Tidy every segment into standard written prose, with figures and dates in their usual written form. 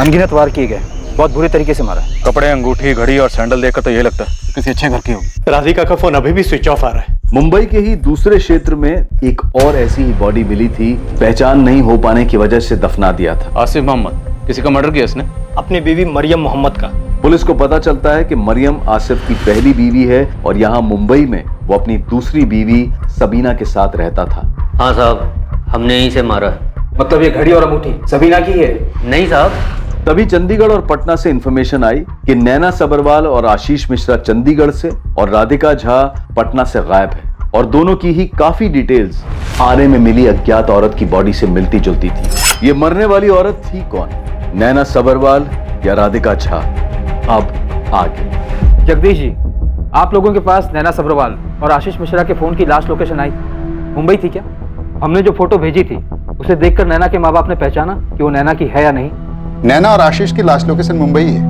अनगिनत वार किए गए, बहुत बुरे तरीके से मारा है। कपड़े, अंगूठी, घड़ी और सैंडल देखकर तो ये लगता है किसी अच्छे घर की होगी। राधिका का फोन अभी भी स्विच ऑफ आ रहा है। मुंबई के ही दूसरे क्षेत्र में एक और ऐसी ही बॉडी मिली थी, पहचान नहीं हो पाने की वजह से दफना दिया था। आसिफ मोहम्मद, किसी का मर्डर किया इसने? अपनी बीवी मरियम मोहम्मद का। पुलिस को पता चलता है कि मरियम आसिफ की पहली बीवी है और यहाँ मुंबई में वो अपनी दूसरी बीवी सबीना के साथ रहता था। हाँ साहब, हमने यहीं से मारा है। मतलब ये घड़ी और अंगूठी सबीना की है? नहीं साहब। तभी चंडीगढ़ और पटना से इंफॉर्मेशन आई कि नैना सबरवाल और आशीष मिश्रा चंडीगढ़ से और राधिका झा पटना से गायब है और दोनों की ही काफी डिटेल्स आरे में मिली अज्ञात औरत की बॉडी से मिलती जुलती थी। ये मरने वाली औरत थी कौन, नैना सबरवाल या राधिका झा? अब आगे। जगदीश जी, आप लोगों के पास नैना सबरवाल और आशीष मिश्रा के फोन की लास्ट लोकेशन आई, मुंबई थी क्या? हमने जो फोटो भेजी थी उसे देखकर नैना के माँ बाप ने पहचाना कि वो नैना की है या नहीं? नैना और आशीष की लास्ट लोकेशन मुंबई है।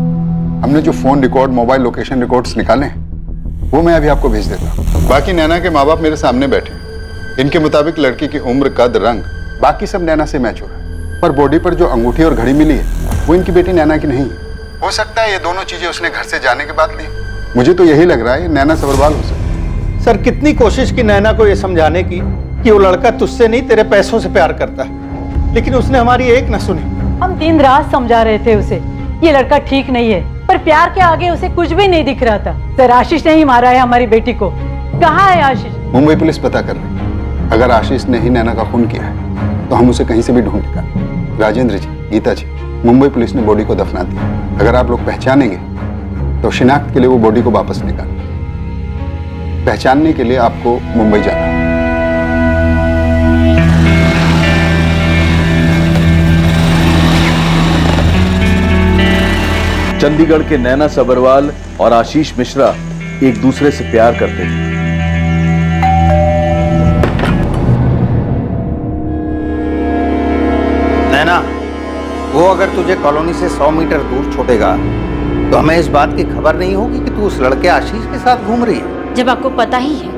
हमने जो phone record, mobile location records निकाले हैं वो मैं अभी आपको भेज देता हूँ। बाकी नैना के माँ बाप मेरे सामने बैठे, इनके मुताबिक लड़की की उम्र, कद, रंग बाकी सब नैना से मैच हो रहा है, पर बॉडी पर जो अंगूठी और घड़ी मिली है वो इनकी बेटी नैना की नहीं है। हो सकता है ये दोनों चीजें उसने घर से जाने के बाद ली। मुझे तो यही लग रहा है नैना सबरवाल हो सकती है। सर, कितनी कोशिश की नैना को यह समझाने की कि वो लड़का तुझसे नहीं तेरे पैसों से प्यार करता है, लेकिन उसने हमारी एक न सुनी। हम दिन रात समझा रहे थे उसे, ये लड़का ठीक नहीं है, पर प्यार के आगे उसे कुछ भी नहीं दिख रहा था। सर, आशीष ने ही मारा है हमारी बेटी को। कहाँ है आशीष? मुंबई पुलिस पता कर रही है। अगर आशीष ने ही नैना का खून किया है तो हम उसे कहीं से भी ढूंढ निकालें। राजेंद्र जी, गीता जी, मुंबई पुलिस ने बॉडी को दफना दिया। अगर आप लोग पहचानेंगे तो शिनाख्त के लिए वो बॉडी को वापस निकालें। पहचानने के लिए आपको मुंबई जाना है। चंडीगढ़ के नैना सबरवाल और आशीष मिश्रा एक दूसरे से प्यार करते थे। नैना, वो अगर तुझे कॉलोनी से 100 मीटर दूर छोड़ेगा तो हमें इस बात की खबर नहीं होगी कि तू उस लड़के आशीष के साथ घूम रही है। जब आपको पता ही है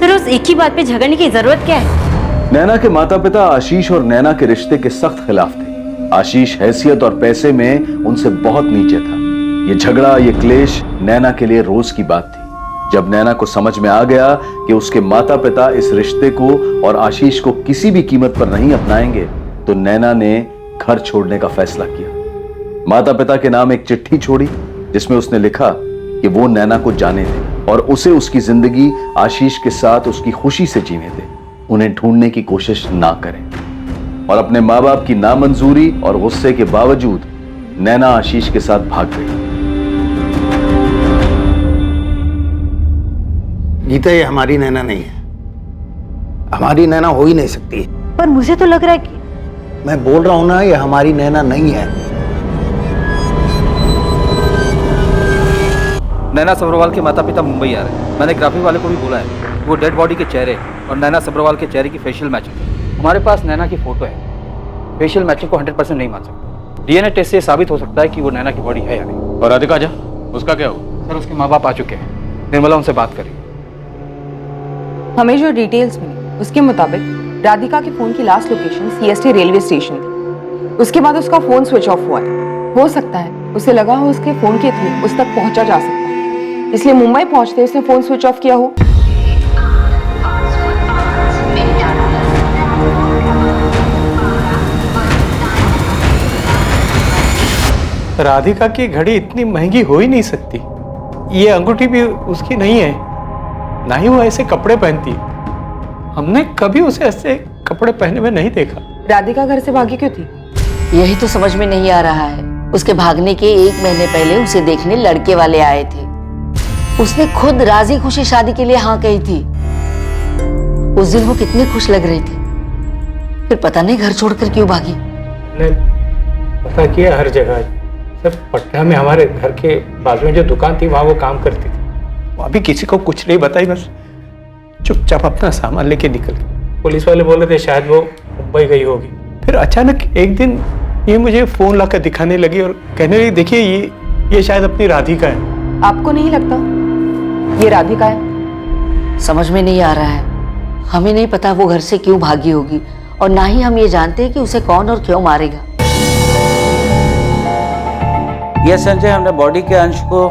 तो रोज एक ही बात पे झगड़ने की जरूरत क्या है? नैना के माता पिता आशीष और नैना के रिश्ते के सख्त खिलाफ थे। आशीष हैसियत और पैसे में उनसे बहुत नीचे था। ये झगड़ा, ये क्लेश नैना के लिए रोज की बात थी। जब नैना को समझ में आ गया कि उसके माता पिता इस रिश्ते को और आशीष को किसी भी कीमत पर नहीं अपनाएंगे तो नैना ने घर छोड़ने का फैसला किया। माता पिता के नाम एक चिट्ठी छोड़ी जिसमें उसने लिखा कि वो नैना को जाने दे और उसे उसकी जिंदगी आशीष के साथ उसकी खुशी से जीने दे, उन्हें ढूंढने की कोशिश ना करें। और अपने माँ बाप की नामंजूरी और गुस्से के बावजूद नैना आशीष के साथ भाग गई। गीता, ये हमारी नैना नहीं है। हमारी नैना हो ही नहीं सकती। पर मुझे तो लग रहा है कि मैं बोल रहा हूं ना, ये हमारी नैना नहीं है। नैना सबरवाल के माता पिता मुंबई आ रहे हैं। मैंने ग्राफिक वाले को भी बोला है, वो डेड बॉडी के चेहरे और नैना सबरवाल के चेहरे की फेशियल मैचिंग। हमारे पास नैना की फोटो है, फेशियल मैचिंग को 100% नहीं मान सकते। डीएनए टेस्ट से साबित हो सकता है कि वो नैना की बॉडी है या नहीं। और राधिका झा, उसका क्या हुआ? सर, उसके माँ बाप आ चुके हैं, निर्मला उनसे बात करें। हमें जो डिटेल्स मिली उसके मुताबिक राधिका के फोन की last location CST railway station थी। उसके बाद उसका फोन स्विच ऑफ हुआ है। हो सकता है उसे लगा हो उसके फोन के थ्रू उस तक पहुंचा जा सकता है, इसलिए मुंबई पहुंचते उसने फोन स्विच ऑफ किया हो। राधिका की घड़ी इतनी महंगी हो ही नहीं सकती। ये अंगूठी भी उसकी नहीं है, ना ही वो ऐसे कपड़े पहनती। हमने कभी उसे ऐसे कपड़े पहने में नहीं देखा। राधिका घर से भागी क्यों थी? यही तो समझ में नहीं आ रहा है। उसके भागने के 1 महीने पहले उसे देखने लड़के वाले आए थे। उसने खुद राजी खुशी शादी के लिए हाँ कही थी। उस दिन वो कितनी खुश लग रही थी, फिर पता नहीं घर छोड़कर क्यों भागी। पता किया हर जगह, सब पटना में हमारे घर के बाजू में जो दुकान थी वहां वो काम करती थी। वो अभी किसी को कुछ नहीं बताई, बस चुपचाप अपना सामान लेके निकल गई। पुलिस वाले बोल रहे थे शायद वो मुंबई गई होगी। फिर अचानक एक दिन ये मुझे फोन लाकर दिखाने लगी और कहने लगी, देखिए ये शायद अपनी राधिका है। आपको नहीं लगता ये राधिका है? समझ में नहीं आ रहा है। हमें नहीं पता वो घर से क्यों भागी होगी और ना ही हम ये जानते हैं कि उसे कौन और क्यों मारेगा। ये संजय, हमने बॉडी के अंश को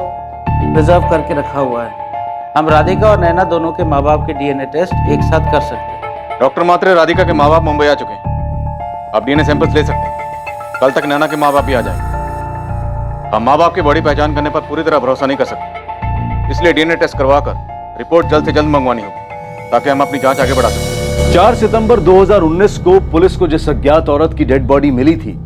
प्रिजर्व करके रखा हुआ है। हम राधिका और नैना दोनों के माँ बाप के डीएनए टेस्ट एक साथ कर सकते हैं। डॉक्टर मात्रे, राधिका के माँ बाप मुंबई आ चुके हैं। आप डीएनए सैंपल्स ले सकते हैं। कल तक नैना के माँ बाप भी आ जाएंगे। हम माँ बाप की बॉडी पहचान करने पर पूरी तरह भरोसा नहीं कर सकते, इसलिए डीएनए टेस्ट करवाकर रिपोर्ट जल्द से जल्द मंगवानी होगी ताकि हम अपनी जांच आगे बढ़ा सकें। 4 सितंबर 2019 को पुलिस को जिस अज्ञात औरत की डेड बॉडी मिली थी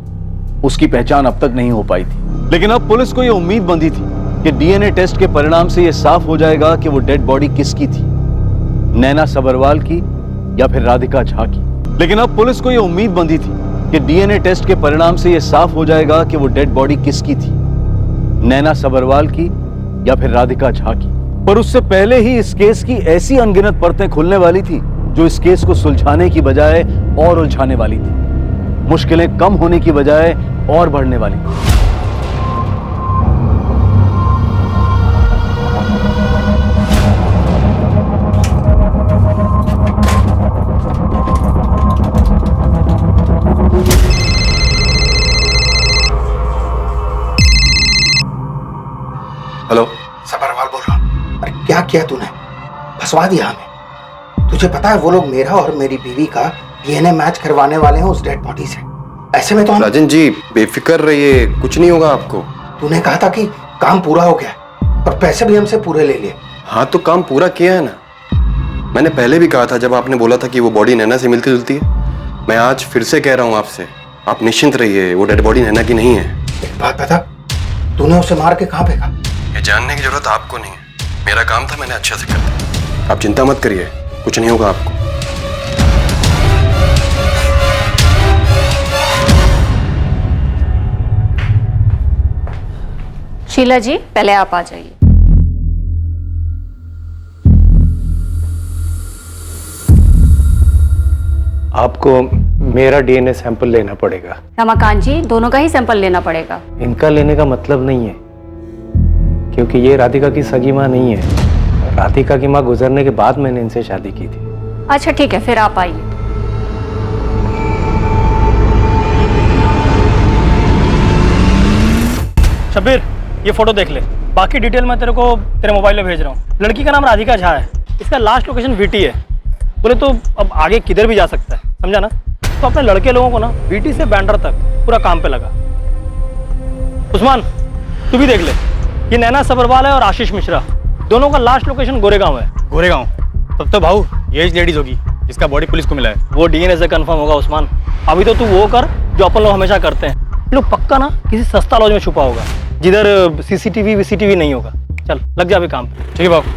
उसकी पहचान अब तक नहीं हो पाई थी, लेकिन अब पुलिस को यह उम्मीद बंधी थी कि डीएनए टेस्ट के परिणाम से यह साफ हो जाएगा कि वो डेड बॉडी किसकी थी, नैना सब्रवाल की या फिर राधिका झा की। लेकिन अब पुलिस को यह उम्मीद बंधी थी कि डीएनए टेस्ट के परिणाम से यह साफ हो जाएगा कि वो डेड बॉडी किसकी थी, नैना सब्रवाल की या फिर राधिका झा की। पर उससे पहले ही इस केस की ऐसी अनगिनत परतें खुलने वाली थी जो इस केस को सुलझाने की बजाय और उलझाने वाली थी, मुश्किलें कम होने की बजाय और बढ़ने वाली थी। हेलो, सब्रवाल बोल रहा हूँ। अरे क्या किया तूने? फंसवा दिया हमें। तुझे पता है वो लोग मेरा और मेरी बीवी का डीएनए मैच करवाने वाले हैं उस डेड बॉडी से। ऐसे में तो राजन जी बेफिक्र रहिए, कुछ नहीं होगा आपको। तूने कहा था कि काम पूरा हो गया और पैसे भी हमसे पूरे ले लिए। हाँ तो काम पूरा किया है ना। मैंने पहले भी कहा था जब आपने बोला था कि वो बॉडी नैना से मिलती जुलती है। मैं आज फिर से कह रहा हूँ आपसे, आप निश्चिंत रहिए, वो डेड बॉडी नैना की नहीं है। एक बात बता, तूने उसे मार के कहाँ फेंका? ये जानने की जरूरत आपको नहीं है, मेरा काम था, मैंने अच्छे से कर दिया। आप चिंता मत करिए, कुछ नहीं होगा आपको। शीला जी, पहले आप आ जाइए। आपको मेरा डीएनए सैंपल लेना पड़ेगा। रमाकांत जी, दोनों का ही सैंपल लेना पड़ेगा। इनका लेने का मतलब नहीं है, क्योंकि ये राधिका की सगी माँ नहीं है। राधिका की माँ गुजरने के बाद मैंने इनसे शादी की थी। अच्छा ठीक है, फिर आप आइए। शब्बीर, ये फोटो देख ले, बाकी डिटेल मैं तेरे को तेरे मोबाइल में भेज रहा हूँ। लड़की का नाम राधिका झा है, इसका लास्ट लोकेशन वीटी है। बोले तो अब आगे किधर भी जा सकता है, समझा ना? तो अपने लड़के लोगों को ना वीटी से बैंड्रा तक पूरा काम पे लगा। उस्मान, तू भी देख ले, ये नैना सब्रवाल है और आशीष मिश्रा, दोनों का लास्ट लोकेशन गोरेगांव है। गोरेगांव? तब तो भाऊ ये लेडीज होगी जिसका बॉडी पुलिस को मिला है। वो डीएनए से कंफर्म होगा उस्मान। अभी तो तू वो कर जो अपन लोग हमेशा करते हैं। ये लोग पक्का ना किसी सस्ता लॉज में छुपा होगा जिधर सीसीटीवी वीसीटीवी नहीं होगा। चल लग जा अभी काम पे। ठीक है बाबू।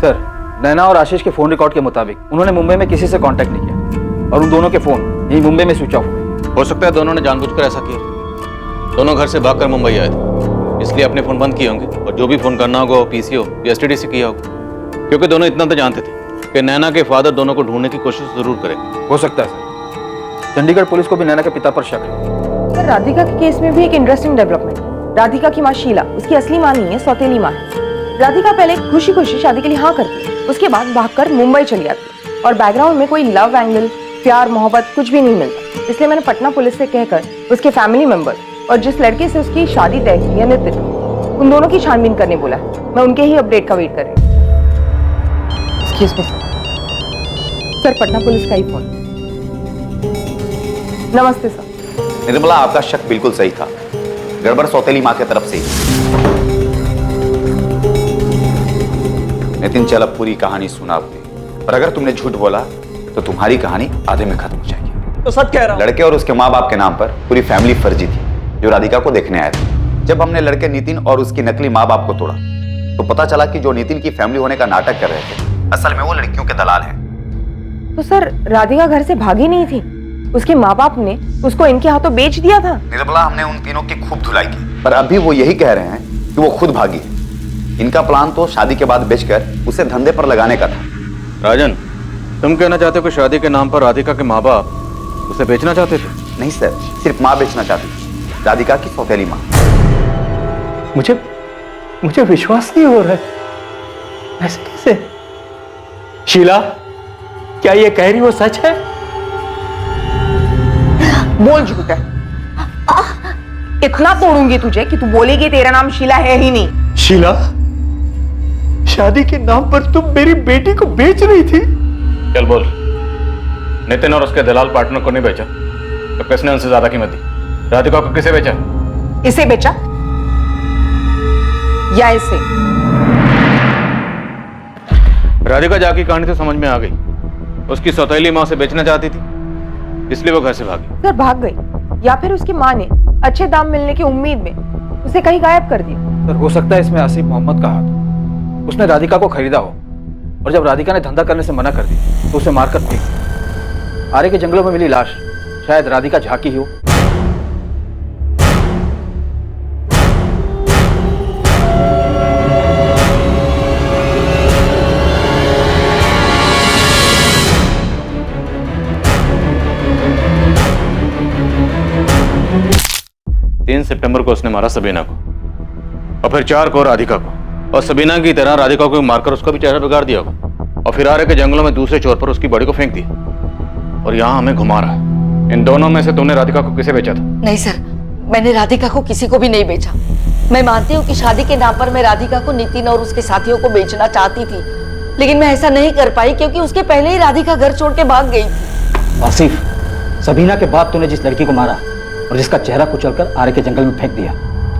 सर, नैना और आशीष के फोन रिकॉर्ड के मुताबिक उन्होंने मुंबई में किसी से कांटेक्ट नहीं किया और उन दोनों के फोन यही मुंबई में स्विच ऑफ हुए। हो सकता है दोनों ने जानबूझकर ऐसा किया। दोनों घर से भागकर मुंबई आए थे, इसलिए अपने फोन बंद किए होंगे और जो भी फोन करना होगा वो पीसीओ या एसटीडी से किया होगा, क्योंकि दोनों इतना तो जानते थे कि नैना के फादर दोनों को ढूंढने की कोशिश जरूर करेंगे। हो सकता है सर, चंडीगढ़ पुलिस को भी नैना के पिता पर शक है। सर, राधिका के केस में भी एक इंटरेस्टिंग डेवलपमेंट। राधिका की माँ शीला उसकी असली माँ नहीं है, सौतेली माँ है। राधिका पहले खुशी खुशी शादी के लिए हाँ करती, उसके बाद भागकर मुंबई चली आती और बैकग्राउंड में कोई लव एंगल, प्यार मोहब्बत कुछ भी नहीं मिलता। इसलिए मैंने पटना पुलिस से कहकर उसके फैमिली मेंबर और जिस लड़के से उसकी शादी तय की है नितिन, उन दोनों की छानबीन करने बोला है। मैं उनके ही अपडेट का वेट कर रही हूँ। Excuse me sir, Patna police का ही फोन। नमस्ते सर। निर्मला, आपका शक बिल्कुल सही था, गड़बड़ सौतेली माँ की तरफ से ही। नितिन, चल अब पूरी कहानी सुना आपने, और अगर तुमने झूठ बोला तो तुम्हारी कहानी आधे में खत्म हो जाएगी। तो सच कह रहा हूं। लड़के और उसके माँ बाप के नाम पर पूरी फैमिली फर्जी थी जो राधिका को देखने आए थे। जब हमने लड़के नितिन और उसकी नकली माँ बाप को तोड़ा तो पता चला कि जो नितिन की फैमिली होने का नाटक कर रहे थे असल में वो लड़कियों के दलाल हैं। तो सर, राधिका घर से भागी नहीं थी, उसके माँ बाप ने उसको इनके हाथों बेच दिया था। निर्मला, हमने उन तीनों की खूब धुलाई की, पर अभी वो यही कह रहे हैं कि वो खुद भागी है। इनका प्लान तो शादी के बाद बेचकर उसे धंधे पर लगाने का था। राजन, तुम कहना चाहते हो कि शादी के नाम पर राधिका के माँ बाप उसे बेचना चाहते थे? नहीं सर, सिर्फ माँ बेचना चाहती थी, राधिका की सौतेली माँ। मुझे विश्वास नहीं हो रहा है, ऐसे कैसे? शीला, क्या ये कह रही वो सच है? बोल झूठ है। इतना तोड़ूंगी तुझे कि तू बोलेगी तेरा नाम शीला है ही नहीं। शीला, शादी के नाम पर तुम मेरी बेटी को बेच रही थी। चल बोल, नितिन और उसके दलाल पार्टनर को नहीं बेचा तो किसने उनसे ज्यादा कीमत दी? राधिका को किसे बेचा? इसे बेचा या इसे? राधिका जा की कहानी तो समझ में आ गई। उसकी सौतेली माँ से बेचना चाहती थी, इसलिए वो घर से भागी। सर भाग गई या फिर उसकी माँ ने अच्छे दाम मिलने की उम्मीद में उसे कहीं गायब कर दिया। सर हो सकता है इसमें आसिफ मोहम्मद का हाथ हो। उसने राधिका को खरीदा हो और जब राधिका ने धंधा करने से मना कर दी तो उसे मारकर फेंक दिया। आरे के जंगलों में मिली लाश शायद राधिका झा की ही हो। 3 सितंबर को उसने मारा सबीना को और फिर 4 को राधिका को, और सबीना की तरह राधिका को मारकर उसका भी चेहरा बिगाड़ दिया होगा और फिर आरे के जंगलों में दूसरे चोर पर उसकी बॉडी को फेंक दिया और यहाँ हमें घुमा रहा है। इन दोनों में से तुमने राधिका को किसे बेचा था? नहीं सर, मैंने राधिका को किसी को भी नहीं बेचा। मैं मानती हूँ कि शादी के नाम पर मैं राधिका को नितिन और उसके साथियों को बेचना चाहती थी, लेकिन मैं ऐसा नहीं कर पाई क्योंकि उसके पहले ही राधिका घर छोड़ के भाग गई थी। आसिफ, सबीना के बाद तूने जिस लड़की को मारा और जिसका चेहरा कुचलकर आरे के जंगल में फेंक दिया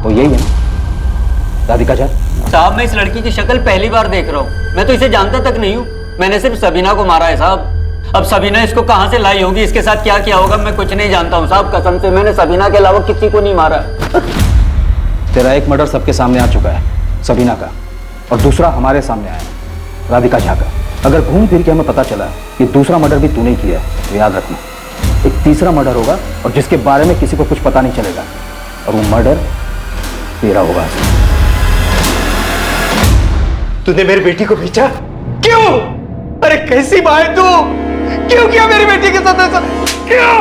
वो यही है ना, राधिका झा? साहब, मैं इस लड़की की शक्ल पहली बार देख रहा हूँ। मैं तो इसे जानता तक नहीं हूँ। मैंने सिर्फ सबीना को मारा है साहब। अब सबीना इसको कहाँ से लाई होगी, इसके साथ क्या किया होगा, मैं कुछ नहीं जानता हूँ साहब। कसम से मैंने सबीना के अलावा किसी को नहीं मारा। तेरा एक मर्डर सबके सामने आ चुका है, सबीना का, और दूसरा हमारे सामने आया, राधिका झा का। अगर घूम फिर के हमें पता चला कि दूसरा मर्डर भी तूने किया है तो याद रखना एक तीसरा मर्डर होगा और जिसके बारे में किसी को कुछ पता नहीं चलेगा, और वो मर्डर तेरा होगा। तूने मेरी बेटी को बेचा? क्यों? अरे कैसी माँ है तू? क्यों किया मेरी बेटी के साथ ऐसा? क्यों?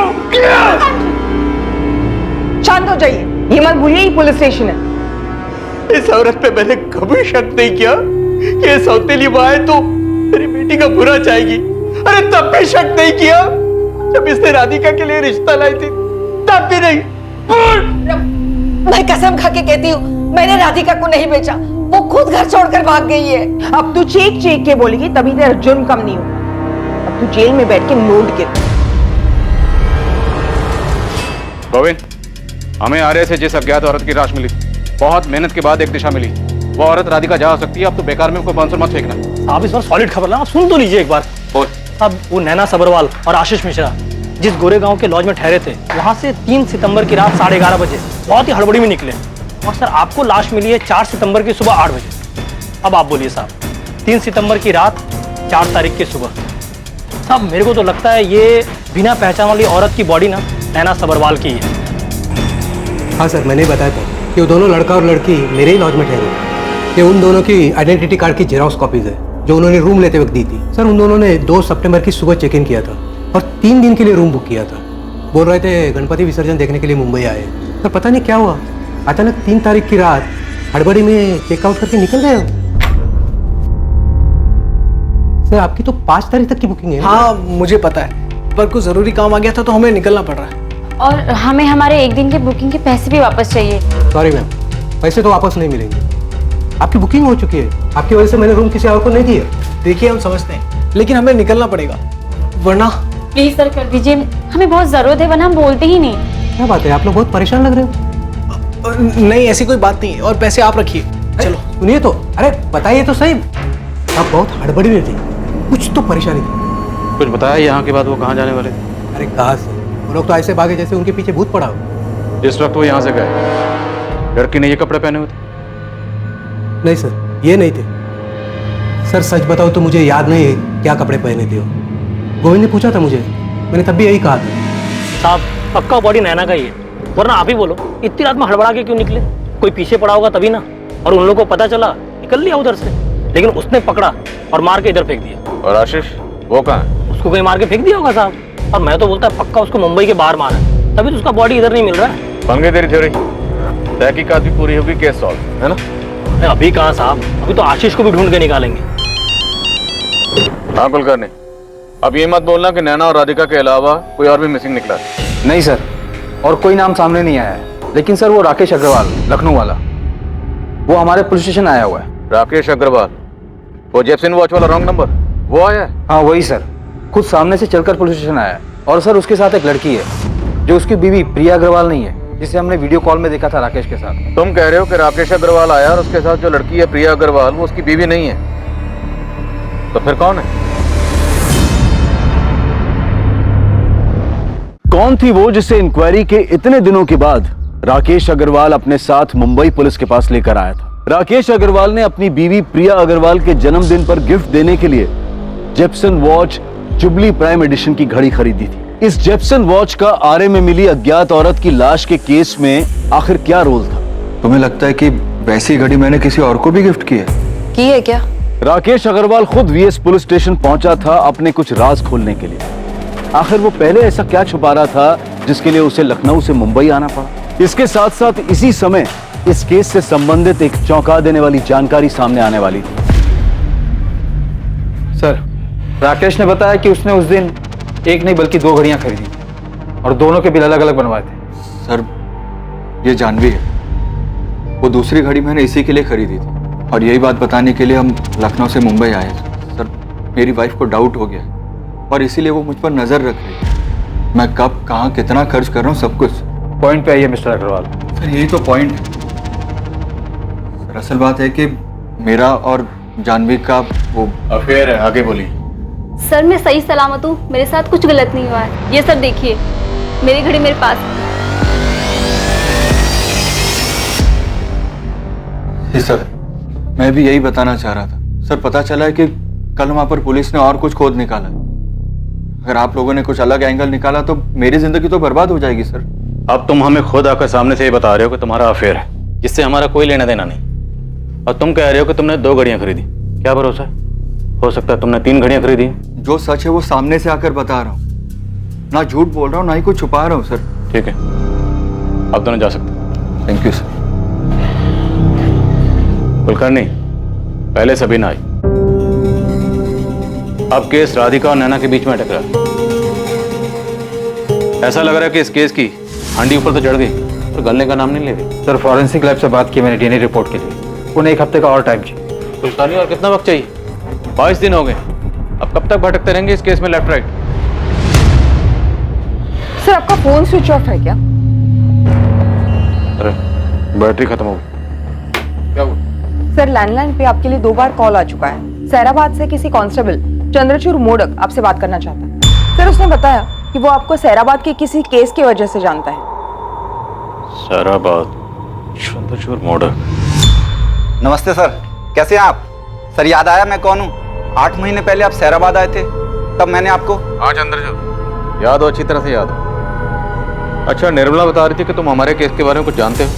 शांत हो जाइए, ये मत भूलिए ये पुलिस स्टेशन है। इस औरत पे मैंने कभी शक नहीं किया कि ये सौतेली माँ है तो मेरी बेटी का बुरा चाहेगी। अरे तब भी शक नहीं किया जब इसने राधिका के लिए रिश्ता लाई थी, तब भी नहीं। मैं कसम खा के कहती हूँ, मैंने राधिका को नहीं बेचा, वो खुद घर छोड़कर भाग गई है। अब तू चीख चीख के बोलेगी तभी तेरा जुर्म कम नहीं होगा। अब तू जेल में बैठ के नोट गिर। गोविंद, हमें आरे से जिस अज्ञात औरत की लाश मिली, बहुत मेहनत के बाद एक दिशा मिली, वो औरत राधिका जा सकती है। अब तो बेकार में कोई बांसुर मत फेंकना। आप इस बार सॉलिड खबर ला, आप सुन तो लीजिए एक बार। अब वो नैना सबरवाल और आशीष मिश्रा जिस गोरे गांव के लॉज में ठहरे थे, वहां से 3 सितंबर की रात 11:30 बजे बहुत ही हड़बड़ी में निकले और सर आपको लाश मिली है 4 सितंबर की सुबह 8 बजे। अब आप बोलिए साहब, 3 सितंबर की रात 4 तारीख की सुबह। साहब मेरे को तो लगता है ये बिना पहचान वाली औरत की बॉडी ना नैना सबरवाल की है। हाँ सर, मैंने बताया था कि वो दोनों लड़का और लड़की मेरे ही लॉज में ठहरे। ये उन दोनों की आइडेंटिटी कार्ड की जेरॉक्स कॉपीज है जो उन्होंने रूम लेते वक्त दी थी। सर उन दोनों ने 2 सितंबर की सुबह चेक इन किया था और 3 दिन के लिए रूम बुक किया था। बोल रहे थे गणपति विसर्जन देखने के लिए मुंबई आए। सर पता नहीं क्या हुआ, अचानक 3 तारीख की रात हड़बड़ी में चेकआउट करके निकल गए। सर आपकी तो 5 तारीख तक की बुकिंग है। हाँ मुझे पता है, पर कुछ जरूरी काम आ गया था तो हमें निकलना पड़ रहा है। और हमें हमारे एक दिन के बुकिंग के पैसे भी वापस चाहिए। सॉरी मैम, पैसे तो वापस नहीं मिलेंगे। आपकी बुकिंग हो चुकी है, आपकी वजह से मैंने रूम किसी और को नहीं दिया। देखिए हम समझते हैं, लेकिन हमें निकलना पड़ेगा वरना। प्लीज सर कर दीजिए, हमें बहुत जरूरत है वरना हम बोलते ही नहीं। क्या बात है, आप लोग बहुत परेशान लग रहे हो। नहीं ऐसी कोई बात नहीं है, और पैसे आप रखिए। चलो सुनिए तो, अरे बताइए तो सही, आप बहुत हड़बड़ी में थे, कुछ तो परेशानी थी। कुछ बताया यहाँ के बाद वो कहाँ जाने वाले? अरे कहाँ से, वो लोग तो ऐसे भागे जैसे उनके पीछे भूत पड़ा हो। जिस वक्त वो यहाँ से गए लड़की ने ये कपड़े पहने हुए थे? नहीं सर, ये नहीं थे। सर सच बताओ तो मुझे याद नहीं है क्या कपड़े पहने थे। गोविंद ने पूछा था मुझे, मैंने तब भी यही कहा था। साहब पक्का बॉडी नैना का ही है, वरना आप ही बोलो इतनी रात में हड़बड़ा के क्यों निकले? कोई पीछे पड़ा होगा तभी ना, और उन लोगों को पता चला निकल लिया उधर से, लेकिन उसने पकड़ा और मार के इधर फेंक दिया। और आशीष वो कहाँ है? उसको कोई मार के फेंक दिया होगा साहब, और मैं तो बोलता पक्का उसको मुंबई के बाहर मारा है, तभी तो उसका बॉडी इधर नहीं मिल रहा है। बन गई तेरी थ्योरी, तहकीकात भी पूरी होगी, केस सॉल्व है ना? अभी कहाँ साहब, अभी तो आशीष को भी ढूंढ के निकालेंगे। हाँ कुलकर्णी, अब ये मत बोलना कि नैना और राधिका के अलावा कोई और भी मिसिंग निकला। नहीं सर, और कोई नाम सामने नहीं आया है। लेकिन सर वो राकेश अग्रवाल लखनऊ वाला, वो हमारे पुलिस स्टेशन आया हुआ है। राकेश अग्रवाल, वो जेपसन वॉच वाला रॉन्ग नंबर, वो आया है? हाँ वही सर, खुद सामने से चलकर पुलिस स्टेशन आया है। और सर उसके साथ एक लड़की है जो उसकी बीवी प्रिया अग्रवाल नहीं है, जिसे हमने वीडियो कॉल में देखा था राकेश के साथ। तुम कह रहे हो कि राकेश अग्रवाल आया और उसके साथ जो लड़की है प्रिया अग्रवाल वो उसकी बीवी नहीं है, तो फिर कौन है? कौन थी वो जिसे इंक्वायरी के इतने दिनों के बाद राकेश अग्रवाल अपने साथ मुंबई पुलिस के पास लेकर आया था? राकेश अग्रवाल ने अपनी बीवी प्रिया अग्रवाल के जन्मदिन पर गिफ्ट देने के लिए जेपसन वॉच जुबली प्राइम एडिशन की घड़ी खरीदी थी। इस जेपसन वॉच का आरे में मिली अज्ञात औरत की लाश के केस में आखिर क्या रोल था? तुम्हें लगता है कि वैसी घड़ी मैंने किसी और को भी गिफ्ट की है? की है क्या? राकेश अग्रवाल खुद वीएस पुलिस स्टेशन पहुंचा था अपने कुछ राज खोलने के लिए। आखिर वो पहले ऐसा क्या छुपा रहा था जिसके लिए उसे लखनऊ से मुंबई आना पड़ा? इसके साथ साथ इसी समय इस केस से संबंधित एक चौंका देने वाली जानकारी सामने आने वाली थी। सर राकेश ने बताया कि उसने उस दिन एक नहीं बल्कि 2 घड़ियां खरीदी और दोनों के बिल अलग अलग बनवाए थे। सर ये जानवी है, वो दूसरी घड़ी मैंने इसी के लिए खरीदी थी और यही बात बताने के लिए हम लखनऊ से मुंबई आए। सर मेरी वाइफ को डाउट हो गया और इसीलिए वो मुझ पर नजर रख रही है। मैं कब कहाँ कितना खर्च कर रहा हूँ सब कुछ। पॉइंट पे आइए मिस्टर अग्रवाल। सर यही तो पॉइंट है सर। असल बात है कि मेरा और जानवी का वो अफेयर है। आगे बोलिए। सर मैं सही सलामत हूँ, मेरे साथ कुछ गलत नहीं हुआ है। ये सर देखिए, मेरी घड़ी मेरे पास है। जी सर, मैं भी यही बताना चाह रहा था। सर पता चला है कि कल वहां पर पुलिस ने और कुछ खोद निकाला। अगर आप लोगों ने कुछ अलग एंगल निकाला तो मेरी जिंदगी तो बर्बाद हो जाएगी सर। अब तुम हमें खुद आकर सामने से ये बता रहे हो कि तुम्हारा अफेयर है, जिससे हमारा कोई लेना देना नहीं, और तुम कह रहे हो कि तुमने 2 घड़ियां खरीदी। क्या भरोसा है? हो सकता है तुमने 3 घड़ियां खरीदी। जो सच है वो सामने से आकर बता रहा हूँ, ना झूठ बोल रहा हूँ ना ही कुछ छुपा रहा हूँ सर। ठीक है, अब दोनों जा सकते। Thank you sir. कुलकर्णी, पहले सबीना आई, अब केस राधिका और नैना के बीच में अटक रहा है। ऐसा लग रहा है कि इस केस की हांडी ऊपर तो चढ़ गई और गलने का नाम नहीं ले रही। सर फॉरेंसिक लैब से बात की मैंने डीएनए रिपोर्ट के लिए, उन्हें 1 हफ्ते का और टाइम चाहिए। कुलकर्णी और कितना वक्त चाहिए? 22 दिन हो गए, अब कब तक भटकते रहेंगे इस केस में लेफ्ट राइट? सर आपका फोन स्विच ऑफ है क्या? अरे बैटरी खत्म हो गई। क्या हुआ? सर लैंडलाइन पे आपके लिए 2 बार कॉल आ चुका है। सैराबाद से किसी कांस्टेबल चंद्रचूड़ मोडक आपसे बात करना चाहता है। सर उसने बताया कि वो आपको सैराबाद के किसी केस की वजह से जानता है। सैराबाद, चंद्रचूड़ मोडक। नमस्ते सर, कैसे हैं आप? सर याद आया मैं कौन हूँ? 8 महीने पहले आप सैराबाद आए थे, तब मैंने आपको। हाँ चंद्रचूड़, याद हो, अच्छी तरह से याद हो। अच्छा, निर्मला बता रही थी कि तुम हमारे केस के बारे में कुछ जानते हो।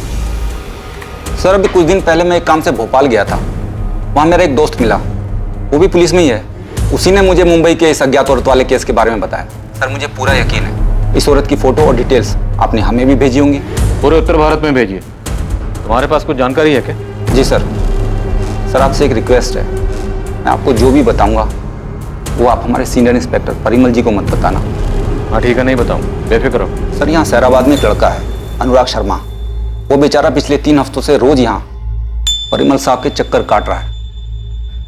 सर अभी कुछ दिन पहले मैं एक काम से भोपाल गया था, वहाँ मेरा एक दोस्त मिला, वो भी पुलिस में ही है। उसी ने मुझे मुंबई के इस अज्ञात औरत वाले केस के बारे में बताया। सर मुझे पूरा यकीन है इस औरत की फोटो और डिटेल्स आपने हमें भी भेजी होंगी। पूरे उत्तर भारत में भेजिए। तुम्हारे पास कुछ जानकारी है क्या? जी सर। सर आपसे एक रिक्वेस्ट है, मैं आपको जो भी बताऊंगा वो आप हमारे सीनियर इंस्पेक्टर परिमल जी को मत बताना। हाँ ठीक है, नहीं बताऊँ, बेफिक्र हो। सर यहाँ सैराबाद में एक लड़का है अनुराग शर्मा, वो बेचारा पिछले 3 हफ्तों से रोज यहाँ परिमल साहब के चक्कर काट रहा है।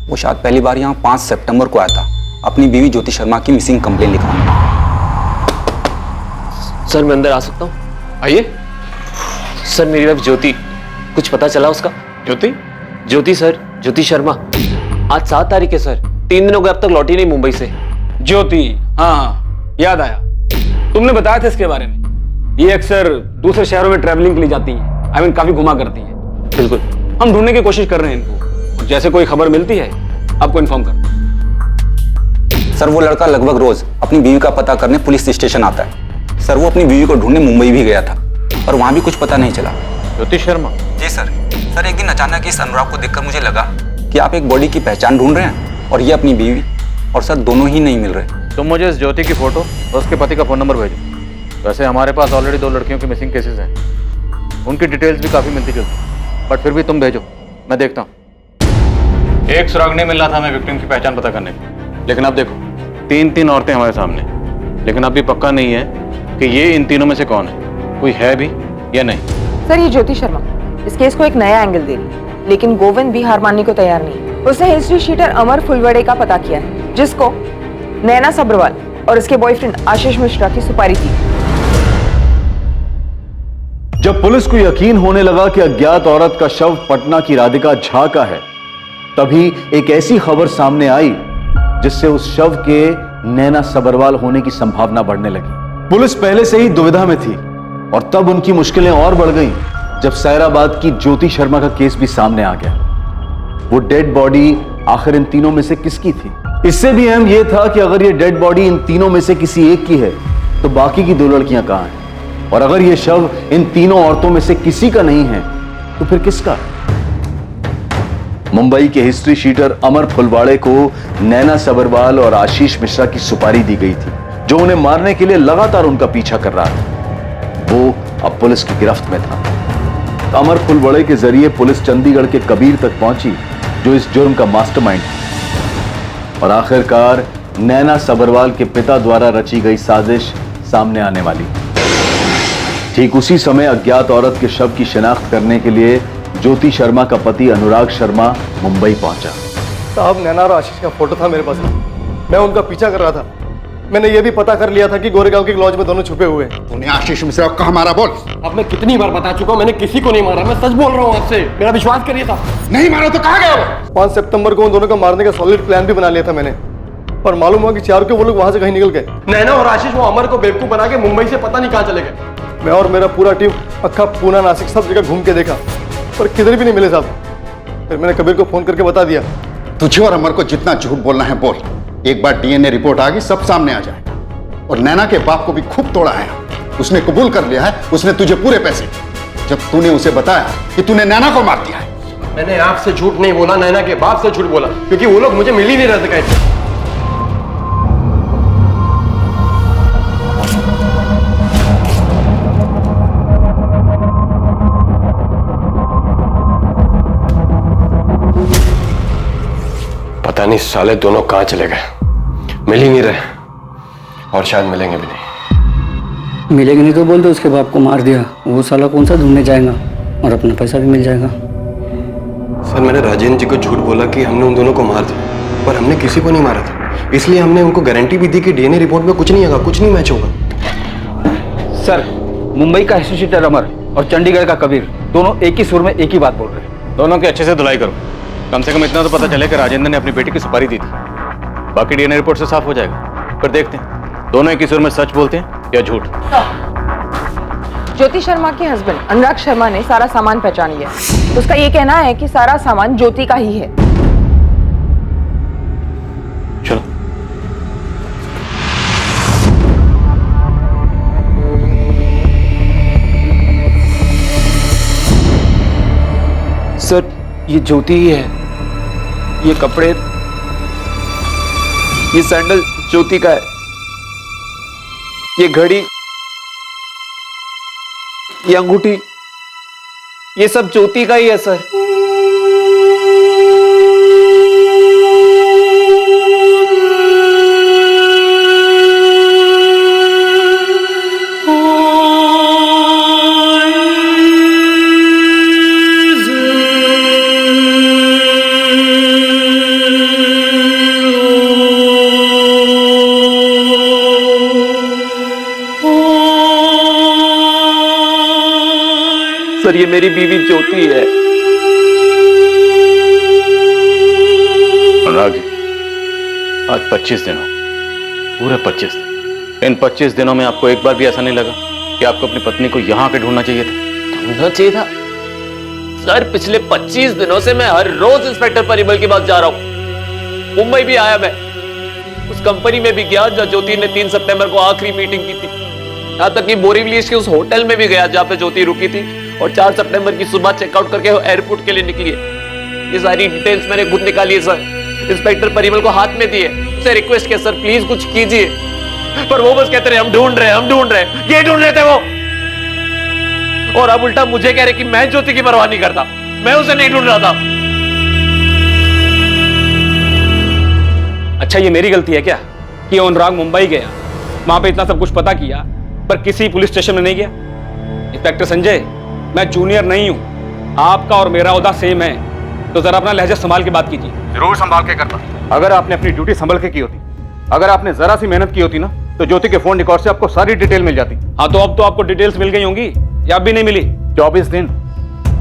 वो शायद पहली बार यहाँ 5 सितंबर को आया था अपनी बीवी ज्योति शर्मा की मिसिंग कंप्लेन लिखवाने। सर मैं अंदर आ सकता हूँ? आइए। सर मेरी वाइफ ज्योति, कुछ पता चला उसका? ज्योति? ज्योति सर, ज्योति शर्मा। आज 7 तारीख है सर, 3 दिन हो गए अब तक लौटी नहीं मुंबई से। ज्योति, हाँ याद आया, तुमने बताया था इसके बारे में। ये अक्सर दूसरे शहरों में ट्रैवलिंग के लिए जाती है, आई मीन काफी घुमा करती है। बिल्कुल, हम ढूंढने की कोशिश कर रहे हैं इनको, जैसे कोई खबर मिलती है आपको इन्फॉर्म कर। सर वो लड़का लगभग रोज अपनी बीवी का पता करने पुलिस स्टेशन आता है। सर वो अपनी बीवी को ढूंढने मुंबई भी गया था और वहां भी कुछ पता नहीं चला। ज्योति शर्मा? जी सर। सर एक दिन अचानक इस अनुराग को देखकर मुझे लगा कि आप एक बॉडी की पहचान ढूंढ रहे हैं और ये अपनी बीवी, और सर दोनों ही नहीं मिल रहे। तुम मुझे इस ज्योति की फोटो और उसके पति का फोन नंबर भेजो। वैसे हमारे पास ऑलरेडी 2 लड़कियों के मिसिंग केसेस हैं, उनकी डिटेल्स भी काफी मिलती जुलती, बट फिर भी तुम भेजो, मैं देखता हूँ। एक सुराग नहीं मिल रहा था हमें विक्टिम की पहचान पता करने की, लेकिन अब देखो 3 औरतें हमारे सामने, लेकिन अब भी पक्का नहीं है कि ये इन तीनों में से कौन है, कोई है भी या नहीं। सर ये ज्योति शर्मा इस केस को एक नया एंगल दे रही है, लेकिन गोविंद भी हार मानने को तैयार नहीं है। उसने हिस्ट्री शीटर अमर फुलवड़े का पता किया है, जिसको नैना सब्रवाल और उसके बॉयफ्रेंड आशीष मिश्रा की सुपारी थी। जब पुलिस को यकीन होने लगा कि अज्ञात औरत का शव पटना की राधिका झा का है, तभी एक ऐसी खबर सामने आई जिससे उस शव के नैना सब्रवाल होने की संभावना बढ़ने लगी। पुलिस पहले से ही दुविधा में थी और तब उनकी मुश्किलें और बढ़ गईं जब सैराबाद की ज्योति शर्मा का केस भी सामने आ गया। वो डेड बॉडी आखिर इन तीनों में से किसकी थी? इससे भी अहम यह था कि अगर ये डेड बॉडी इन तीनों में से किसी एक की है तो बाकी की 2 लड़कियां कहां हैं? और अगर ये शव इन तीनों औरतों में से किसी का नहीं है तो फिर किसका? मुंबई के हिस्ट्री शीटर अमर फुलवाड़े को नैना सब्रवाल और आशीष मिश्रा की सुपारी दी गई थी, जो उन्हें मारने के लिए लगातार उनका पीछा कर रहा था। वो अब पुलिस की गिरफ्त में था। अमर फुलवाड़े के जरिए पुलिस चंडीगढ़ के कबीर तक पहुंची, जो इस जुर्म का मास्टरमाइंड था। और आखिरकार नैना सब्रवाल के पिता द्वारा रची गई साजिश सामने आने वाली। ठीक उसी समय अज्ञात औरत के शव की शिनाख्त करने के लिए ज्योति शर्मा का पति अनुराग शर्मा मुंबई पहुंचा। साहब, नैना और आशीष का फोटो था मेरे पास। मैं उनका पीछा कर रहा था। मैंने ये भी पता कर लिया था कि गोरेगांव की लॉज में दोनों छुपे हुए हैं। तूने आशीष मिश्रा को कहाँ मारा? बोल। अब मैं कितनी बार बता चुका हूँ, मैंने किसी को नहीं मारा। मैं सच बोल रहा हूँ आपसे, मेरा विश्वास करिए साहब। नहीं मारा तो कहाँ गया वो? 5 सितंबर को उन दोनों को मारने का सॉलिड प्लान भी बना लिया था मैंने, पर मालूम हुआ कि 4 को वो लोग वहां से कहीं निकल गए। नैना और आशीष वो अमर को बेवकूफ बना के मुंबई से पता नहीं कहाँ चले गए। मैं और मेरा पूरा टीम अक्खा पूना नासिक सब जगह घूम के देखा, पर किधर भी नहीं मिले साहब। फिर मैंने कबीर को फोन करके बता दिया। तुझे और अमर को जितना झूठ बोलना है बोल। एक बार डीएनए रिपोर्ट आ गई, सब सामने आ जाए। और नैना के बाप को भी खूब तोड़ा है, उसने कबूल कर लिया है उसने तुझे पूरे पैसे। जब तूने उसे बताया कि तूने नैना को मार दिया है। मैंने आपसे झूठ नहीं बोला, नैना के बाप से झूठ बोला, क्योंकि वो लोग मुझे मिल ही नहीं रहे थे कहीं। पता नहीं साले दोनों कहां चले गए, मिल ही नहीं रहे और शायद मिलेंगे भी नहीं। मिलेंगे नहीं तो बोल दो उसके बाप को मार दिया, वो साला कौन सा ढूंढने जाएगा और अपना पैसा भी मिल जाएगा। सर, मैंने राजेंद्र जी को झूठ बोला कि हमने उन दोनों को मार दिया, पर हमने किसी को नहीं मारा था। इसलिए हमने उनको गारंटी भी दी कि डीएनए रिपोर्ट में कुछ नहीं होगा, कुछ नहीं मैच होगा। सर, मुंबई का हिस्ट्री शीटर अमर और चंडीगढ़ का कबीर दोनों एक ही सुर में एक ही बात बोल रहे हैं। दोनों की अच्छे से धुलाई करो। कम से कम इतना तो पता चले कि राजेंद्र ने अपनी बेटी की सुपारी दी थी। बाकी डीएनए रिपोर्ट से साफ हो जाएगा। फिर देखते हैं दोनों एक ही सुर में सच बोलते हैं या झूठ। ज्योति शर्मा के हस्बैंड अनुराग शर्मा ने सारा सामान पहचान लिया। उसका ये कहना है कि सारा सामान ज्योति का ही है। चलो। सर, ये ज्योति ही है। ये कपड़े, ये सैंडल ज्योति का है। ये घड़ी, ये अंगूठी, ये सब ज्योति का ही है सर। सर, ये मेरी बीवी ज्योति है। अनुराग जी, आज 25 दिन हो, पूरे 25 दिन। इन 25 दिनों में आपको एक बार भी ऐसा नहीं लगा कि आपको अपनी पत्नी को यहाँ पे ढूंढना चाहिए था? ढूंढना चाहिए था सर। पिछले 25 दिनों से मैं हर रोज इंस्पेक्टर परिमल के पास जा रहा हूँ। मुंबई भी आया मैं, उस कंपनी में भी गया जहाँ ज्योति ने 3 सितंबर को आखिरी मीटिंग की थी। यहाँ तक कि बोरीवली के उस होटल में भी गया जहाँ पे ज्योति रुकी थी और 4 सितंबर की सुबह चेकआउट करके वो एयरपोर्ट के लिए निकली है। ये सारी डिटेल्स मैंने खुद निकाली है सर। इंस्पेक्टर परिमल को हाथ में दिए, उसे रिक्वेस्ट किया सर प्लीज कुछ कीजिए, पर वो बस कहते रहे हम ढूंढ रहे हैं, हम ढूंढ रहे हैं। ये ढूंढ रहे थे वो, और अब उल्टा मुझे कह रहे कि मैं ज्योति की परवाह नहीं करता, मैं उसे नहीं ढूंढ रहा था। अच्छा, ये मेरी गलती है क्या कि अनुराग मुंबई गया, वहां पे इतना सब कुछ पता किया, पर किसी पुलिस स्टेशन में नहीं गया? इंस्पेक्टर संजय, मैं जूनियर नहीं हूँ, आपका और मेरा ओहदा सेम है, तो जरा अपना लहजा संभाल के बात कीजिए। जरूर संभाल के करता। अगर आपने अपनी ड्यूटी संभल के की होती, अगर आपने जरा सी मेहनत की होती ना, तो ज्योति के फोन रिकॉर्ड से आपको सारी डिटेल मिल जाती। हाँ, तो अब तो आपको डिटेल्स मिल गई होंगी या अब भी नहीं मिली? 24 दिन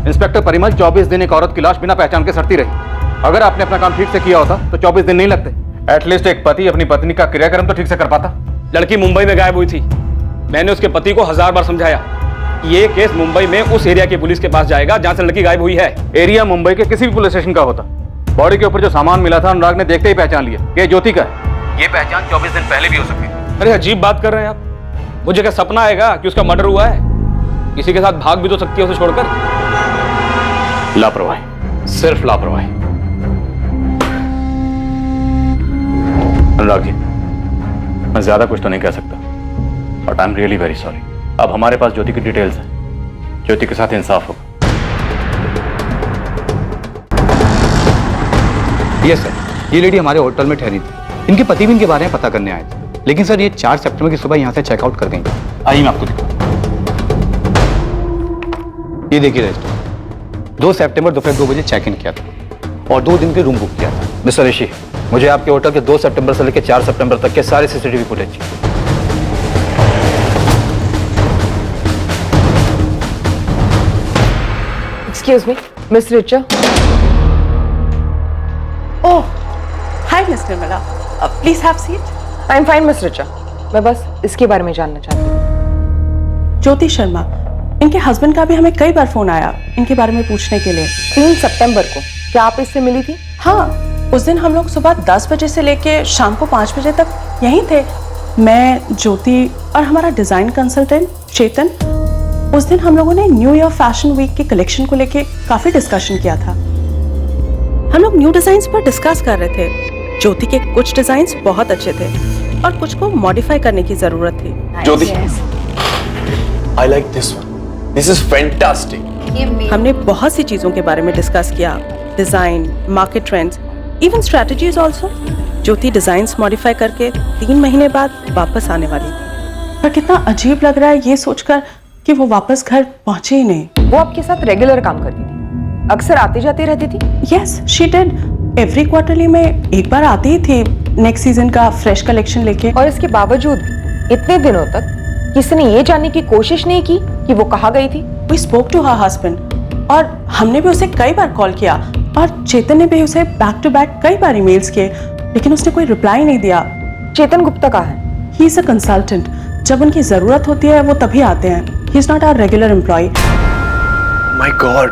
इंस्पेक्टर परिमल, 24 दिन एक औरत की लाश बिना पहचान के सड़ती रही। अगर आपने अपना काम ठीक से किया होता तो 24 दिन नहीं लगते। एटलीस्ट एक पति अपनी पत्नी का क्रियाक्रम तो ठीक से कर पाता। लड़की मुंबई में गायब हुई थी। मैंने उसके पति को 1000 बार समझाया कि ये केस मुंबई में उस एरिया की पुलिस के पास जाएगा जहां से लड़की गायब हुई है। एरिया मुंबई के किसी भी पुलिस स्टेशन का होता। बॉडी के ऊपर जो सामान मिला था अनुराग ने देखते ही पहचान लिया कि ये ज्योति का है। ये पहचान 24 दिन पहले भी हो सकती थी। अरे अजीब बात कर रहे हैं आप। मुझे क्या सपना आएगा कि उसका मर्डर हुआ है? किसी के साथ भाग भी तो सकती है उसे छोड़कर। लापरवाही, सिर्फ लापरवाही। अनुराग जी, मैं ज्यादा कुछ तो नहीं कह सकता, but I am really very sorry. अब हमारे पास ज्योति की डिटेल्स हैं। ज्योति के साथ इंसाफ होगा। यस सर, ये लेडी हमारे होटल में ठहरी थी। इनके पति भी इनके बारे में पता करने आए थे, लेकिन सर ये 4 सितंबर की सुबह यहाँ से चेकआउट कर गई। आइए मैं आपको दिखाऊं। ये देखिए रजिस्टर, 2 सितंबर दोपहर 2 बजे चेक इन किया था और 2 दिन के रूम बुक किया था। मिस्टर ऋषि, मुझे आपके होटल के 2 सितंबर से लेकर 4 सितंबर तक के सारे सीसीटीवी फुटेज चाहिए। Excuse me, Miss Richa. Oh, hi, Mr. Mala. Please have seat. I'm fine, Miss Richa. मैं बस इसके बारे में जानना चाहती हूँ। ज्योति शर्मा, इनके हस्बैंड का भी हमें कई बार फोन आया इनके बारे में पूछने के लिए। 3 सितंबर को क्या आप इससे मिली थी? हाँ, उस दिन हम लोग सुबह 10 बजे से लेके शाम को 5 बजे तक यहीं थे। मैं, ज्योति और हमारा डिजाइन कंसल्टेंट चेतन। उस दिन हम लोगों ने न्यू ईयर फैशन वीक के कलेक्शन को लेके काफी डिस्कशन किया था। हम लोग न्यू डिजाइन्स पर डिस्कस कर रहे थे। ज्योति के कुछ डिजाइन्स बहुत अच्छे थे और कुछ को मॉडिफाई करने की जरूरत थी। ज्योति, I like this one. This is fantastic. हमने बहुत सी चीजों के बारे में डिस्कस किया, design, market trends, even strategies also. Jyoti designs modify करके 3 महीने बाद वापस आने वाली थी, पर कितना अजीब लग रहा है ये सोचकर कि वो वापस घर पहुंचे ही नहीं। वो आपके साथ रेगुलर काम करती थी, अक्सर आती जाती रहती थी? Yes, she did. Every quarterly में एक बार आती ही थी नेक्स्ट सीजन का फ्रेश कलेक्शन लेके। और इसके बावजूद इतने दिनों तक किसी ने ये जानने की कोशिश नहीं की कि वो कहाँ गई थी? We spoke to her husband और हमने भी उसे कई बार कॉल किया और चेतन ने भी उसे बैक टू बैक कई बार ईमेल्स किए, लेकिन उसने कोई रिप्लाई नहीं दिया। चेतन गुप्ता कहाँ है? He is a consultant. जब उनकी जरूरत होती है वो तभी आते हैं। He is not our regular employee. My God,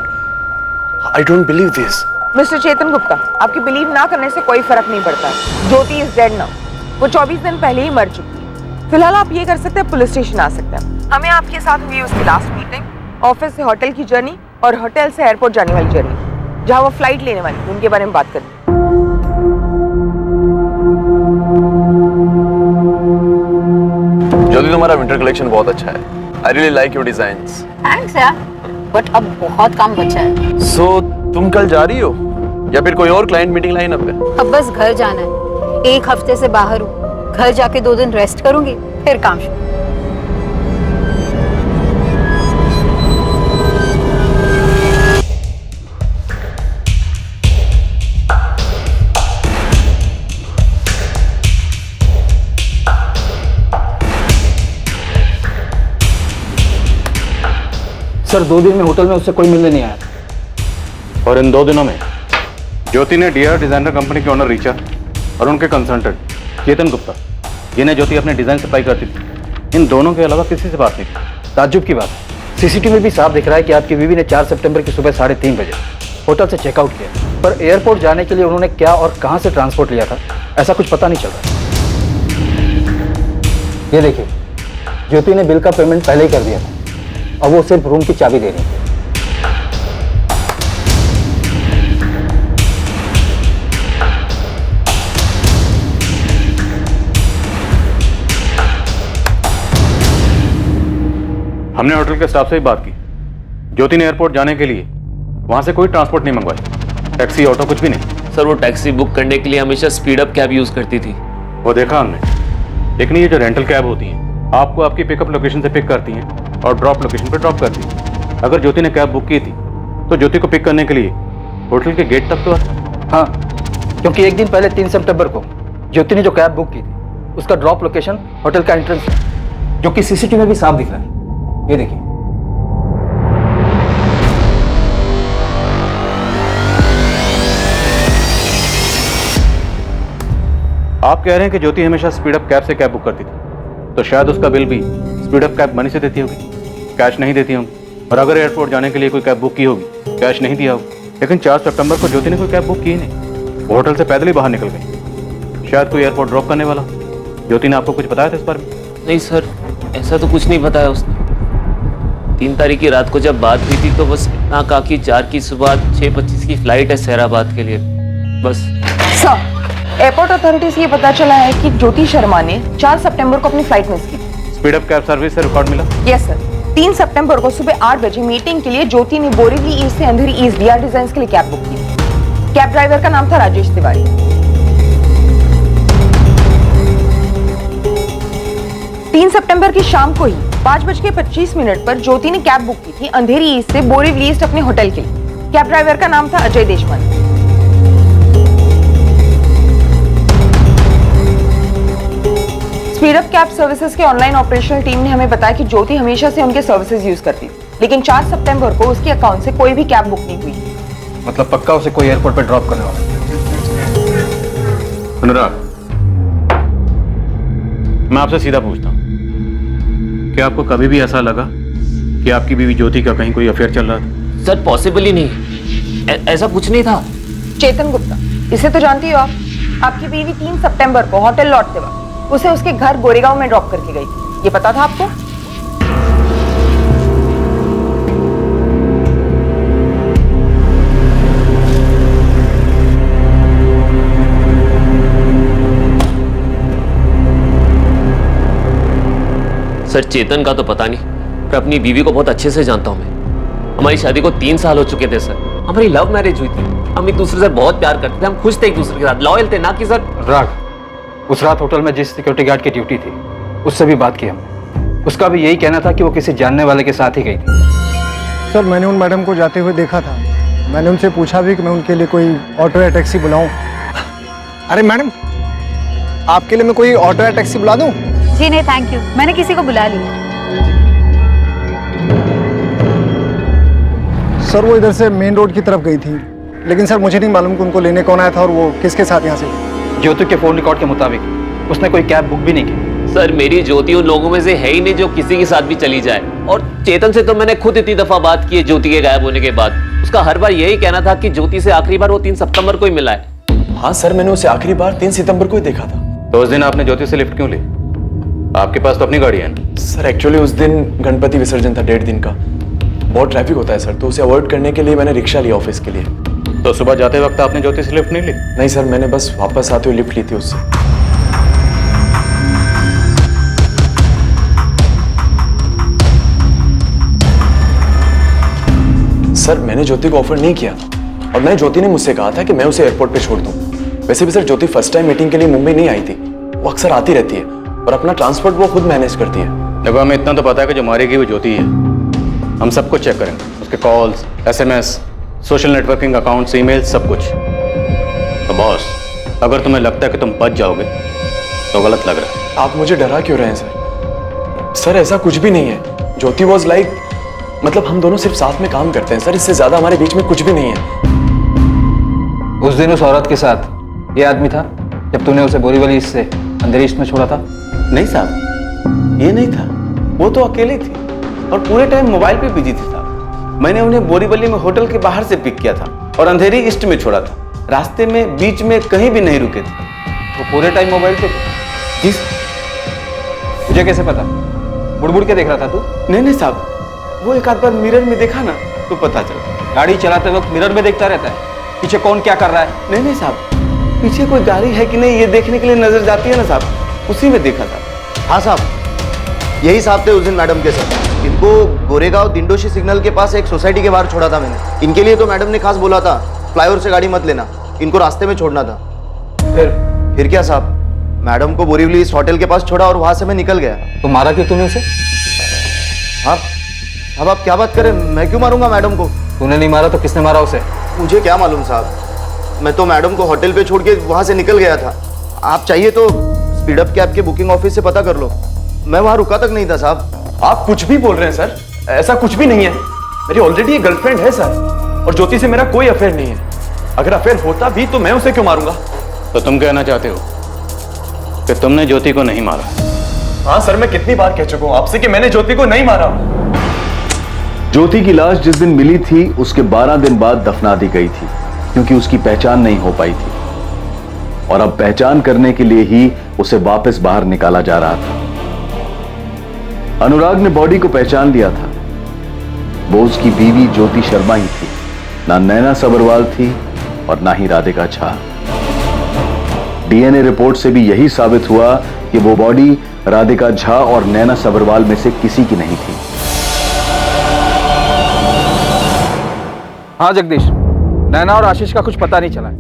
I don't believe this. Mister Chetan Gupta, आपकी बिलीव ना करने से कोई फर्क नहीं पड़ता। Jyoti is dead now. वो 24 दिन पहले ही मर चुकी है। फिलहाल आप ये कर सकते हैं, पुलिस स्टेशन आ सकते हैं। हमें आपके साथ हुई उसकी लास्ट मीटिंग, ऑफिस से होटल की जर्नी और होटल से एयरपोर्ट जाने वाली जर्नी, जहाँ वो फ्लाइट लेने वाली थी, उनके बारे में बात करनी। ज्योति, तुम्हारा विंटर कलेक्शन बहुत अच्छा है। I really like your designs. Thanks यार, बट अब बहुत काम बचा है। So, तुम कल जा रही हो या फिर कोई और क्लाइंट मीटिंग लाइन अप है? अब बस घर जाना है। 1 हफ्ते से बाहर हूँ, घर जाके 2 दिन रेस्ट करूंगी, फिर काम शुरू। सर 2 दिन में होटल में उससे कोई मिलने नहीं आया। और इन 2 दिनों में ज्योति ने डीआर डिजाइनर कंपनी के ओनर रीचा और उनके कंसल्टेंट चेतन गुप्ता, जिन्हें ज्योति अपने डिजाइन सप्लाई करती थी, इन दोनों के अलावा किसी से बात नहीं की। ताज्जुब की बात है, सीसीटीवी में भी साफ दिख रहा है कि आपकी बीवी ने 4 सितंबर की सुबह 3:30 बजे होटल से चेकआउट किया, पर एयरपोर्ट जाने के लिए उन्होंने क्या और कहाँ से ट्रांसपोर्ट लिया था ऐसा कुछ पता नहीं चल रहा। ये देखिए, ज्योति ने बिल का पेमेंट पहले ही कर दिया था, अब वो सिर्फ रूम की चाबी दे रही है। हमने होटल के स्टाफ से भी बात की। ज्योति ने एयरपोर्ट जाने के लिए वहां से कोई ट्रांसपोर्ट नहीं मंगवाई, टैक्सी ऑटो कुछ भी नहीं। सर वो टैक्सी बुक करने के लिए हमेशा स्पीड अप कैब यूज करती थी। वो देखा हमने, लेकिन ये जो रेंटल कैब होती हैं, आपको आपकी पिकअप लोकेशन से पिक करती हैं और ड्रॉप लोकेशन पर ड्रॉप करती हैं। अगर ज्योति ने कैब बुक की थी तो ज्योति को पिक करने के लिए होटल के गेट तक तो आता। हाँ, क्योंकि एक दिन पहले 3 सितंबर को ज्योति ने जो कैब बुक की थी उसका ड्रॉप लोकेशन होटल का एंट्रेंस है, जो कि सीसीटीवी में भी साफ दिख रहा है। ये देखिए। आप कह रहे हैं कि ज्योति हमेशा स्पीड अप कैब से कैब बुक करती थी, तो शायद उसका बिल भी स्पीड अप कैब मनी से देती होगी, कैश नहीं देती होगी। और अगर एयरपोर्ट जाने के लिए कोई कैब बुक की होगी, कैश नहीं दिया होगा। लेकिन 4 सितंबर को ज्योति ने कोई कैब बुक की ही नहीं, वो होटल से पैदल ही बाहर निकल गई। शायद कोई एयरपोर्ट ड्रॉप करने वाला। ज्योति ने आपको कुछ बताया था इस बारे में? नहीं सर, ऐसा तो कुछ नहीं बताया उसने। 3 तारीख की रात को जब बात हुई थी तो बस इतना कहा कि 4 की सुबह 6:25 की फ्लाइट है सहराबाद के लिए, बस। सर, एयरपोर्ट अथॉरिटी से ये पता चला है कि ज्योति शर्मा ने 4 सितंबर को अपनी फ्लाइट मिस की। स्पीड अप कैब सर्विस से रिकॉर्ड मिला? Yes sir. 3 सितंबर को सुबह 8 बजे मीटिंग के लिए ज्योति ने बोरीवली ईस्ट से अंधेरी ईस्ट डीआर डिजाइन्स के लिए कैब बुक की। कैब ड्राइवर का नाम था राजेश तिवारी। 3 सितंबर की शाम को ही 5:25 पर ज्योति ने कैब बुक की थी अंधेरी ईस्ट से बोरीवली ईस्ट अपने होटल के लिए। कैब ड्राइवर का नाम था Ajay Deshpande. Speed up cab services के ऑनलाइन ऑपरेशनल टीम ने हमें बताया कि ज्योति हमेशा से उनके सर्विसेज यूज करती थी, लेकिन 4 सितंबर को उसके अकाउंट से कोई भी कैब बुक नहीं हुई। मतलब पक्का उसे कोई एयरपोर्ट पे ड्रॉप करने वाला। अनुराग, मैं आपसे सीधा पूछता हूँ, क्या आपको कभी भी ऐसा लगा कि आपकी बीवी ज्योति का कहीं कोई अफेयर चल रहा था? सर पॉसिबल ही नहीं, ऐसा कुछ नहीं था। चेतन गुप्ता, इसे तो जानती हो आप। आपकी बीवी 3 सितंबर को होटल लौटते वक्त उसे उसके घर गोरेगांव में ड्रॉप करके गई थी, ये पता था आपको? सर चेतन का तो पता नहीं, पर अपनी बीवी को बहुत अच्छे से जानता हूं मैं। हमारी शादी को 3 साल हो चुके थे सर। हमारी लव मैरिज हुई थी, हम एक दूसरे से बहुत प्यार करते थे, हम खुश थे एक दूसरे के साथ, लॉयल थे, ना कि सर। राग, उस रात होटल में जिस सिक्योरिटी गार्ड की ड्यूटी थी उससे भी बात की हमने। उसका भी यही कहना था कि वो किसी जानने वाले के साथ ही गई थी। सर मैंने उन मैडम को जाते हुए देखा था। मैंने उनसे पूछा भी कि मैं उनके लिए कोई ऑटो या टैक्सी बुलाऊं। अरे मैडम, आपके लिए मैं कोई ऑटो या टैक्सी बुला दूं? जी नहीं थैंक यू, मैंने किसी को बुला लिया। सर वो इधर से मेन रोड की तरफ गई थी, लेकिन सर मुझे नहीं मालूम कि उनको लेने कौन आया था और वो किसके साथ यहाँ से। ज्योति के फोन रिकॉर्ड के मुताबिक उसने कोई कैब बुक भी नहीं की। सर मेरी ज्योति उन लोगों में से है ही नहीं जो किसी के साथ भी चली जाए। और चेतन से तो मैंने खुद इतनी दफा बात की है ज्योति के गायब होने के बाद। उसका हर बार यही कहना था कि ज्योति से आखिरी बार वो 3 सितंबर को ही मिला है। हाँ सर, मैंने उसे आखिरी बार 3 सितंबर को ही देखा था। तो उस दिन आपने ज्योति से लिफ्ट क्यों ली? आपके पास तो अपनी गाड़ी है ना? सर एक्चुअली उस दिन गणपति विसर्जन था, 1.5 दिन का, बहुत ट्रैफिक होता है सर, तो उसे अवॉइड करने के लिए मैंने रिक्शा लिया ऑफिस के लिए। तो सुबह जाते वक्त आपने ज्योति से लिफ्ट नहीं ली? नहीं सर, मैंने बस वापस आते हुए लिफ्ट ली थी उससे। सर मैंने ज्योति को ऑफर नहीं किया था, और मैंने ज्योति ने मुझसे कहा था कि मैं उसे एयरपोर्ट पे छोड़ दूं। वैसे भी सर ज्योति फर्स्ट टाइम मीटिंग के लिए मुंबई नहीं आई थी, वो अक्सर आती रहती है और अपना ट्रांसपोर्ट वो खुद मैनेज करती है। देखो हमें इतना तो पता है कि जो मारेगी वो ज्योति है। हम सब कुछ चेक करेंगे, उसके calls, SMS, social networking accounts, email, सब कुछ। तो बॉस, अगर तुम्हें लगता है कि तुम बच जाओगे तो गलत लग रहा है। आप मुझे डरा क्यों रहे हैं सर? सर ऐसा कुछ भी नहीं है। ज्योति वॉज लाइक, मतलब हम दोनों सिर्फ साथ में काम करते हैं सर, इससे ज्यादा हमारे बीच में कुछ भी नहीं है। उस दिन उस औरत के साथ ये आदमी था जब तूने उसे बोरीवली से अंधेरी ईस्ट में छोड़ा था? नहीं साहब, ये नहीं था। वो तो अकेली थी और पूरे टाइम मोबाइल पे बिजी थी साहब। मैंने उन्हें बोरीवली में होटल के बाहर से पिक किया था और अंधेरी ईस्ट में छोड़ा था। रास्ते में बीच में कहीं भी नहीं रुके थे। वो पूरे टाइम मोबाइल पे थे? जी। तुझे कैसे पता? बुड़ के देख रहा था तू? नहीं साहब, वो एक आध बार मिरर में देखा ना तो पता चला। गाड़ी चलाते वक्त मिरर में देखता रहता है पीछे कौन क्या कर रहा है? नहीं साहब, पीछे कोई गाड़ी है कि नहीं ये देखने के लिए नजर जाती है ना साहब, उसी में देखा था। हाँ साहब, यही साहब थे उस दिन मैडम के साथ। इनको गोरेगांव दिंडोशी सिग्नल के पास एक सोसाइटी के बाहर छोड़ा था मैंने। इनके लिए तो मैडम ने खास बोला था फ्लाईओवर से गाड़ी मत लेना, इनको रास्ते में छोड़ना था। फिर क्या साहब, मैडम को बोरीवली इस होटल के पास छोड़ा और वहां से मैं निकल गया। तो मारा क्यों तूने उसे? हाँ अब आप क्या बात करें, मैं क्यों मारूंगा मैडम को? तूने नहीं मारा तो किसने मारा उसे? मुझे क्या मालूम साहब, मैं तो मैडम को होटल पे छोड़ के वहां से निकल गया था। आप चाहिए तो स्पीड अप कैब के बुकिंग ऑफिस से पता कर लो, मैं वहां रुका तक नहीं था साहब। आप कुछ भी बोल रहे हैं सर, ऐसा कुछ भी नहीं है। मेरी ऑलरेडी एक गर्लफ्रेंड है सर, और ज्योति से मेरा कोई अफेयर नहीं है। अगर अफेयर होता भी तो मैं उसे क्यों मारूंगा? तो तुम कहना चाहते हो कि तुमने ज्योति को नहीं मारा? हाँ सर, मैं कितनी बार कह चुका हूं आपसे कि मैंने ज्योति को नहीं मारा। ज्योति की लाश जिस दिन मिली थी उसके 12 दिन बाद दफना दी गई थी, क्योंकि उसकी पहचान नहीं हो पाई थी, और अब पहचान करने के लिए ही उसे वापस बाहर निकाला जा रहा था। अनुराग ने बॉडी को पहचान लिया था, वो उसकी बीवी ज्योति शर्मा ही थी, ना नैना सब्रवाल थी और ना ही राधिका झा। डीएनए रिपोर्ट से भी यही साबित हुआ कि वो बॉडी राधिका झा और नैना सब्रवाल में से किसी की नहीं थी। हाँ जगदीश, नैना और आशीष का कुछ पता नहीं चला है।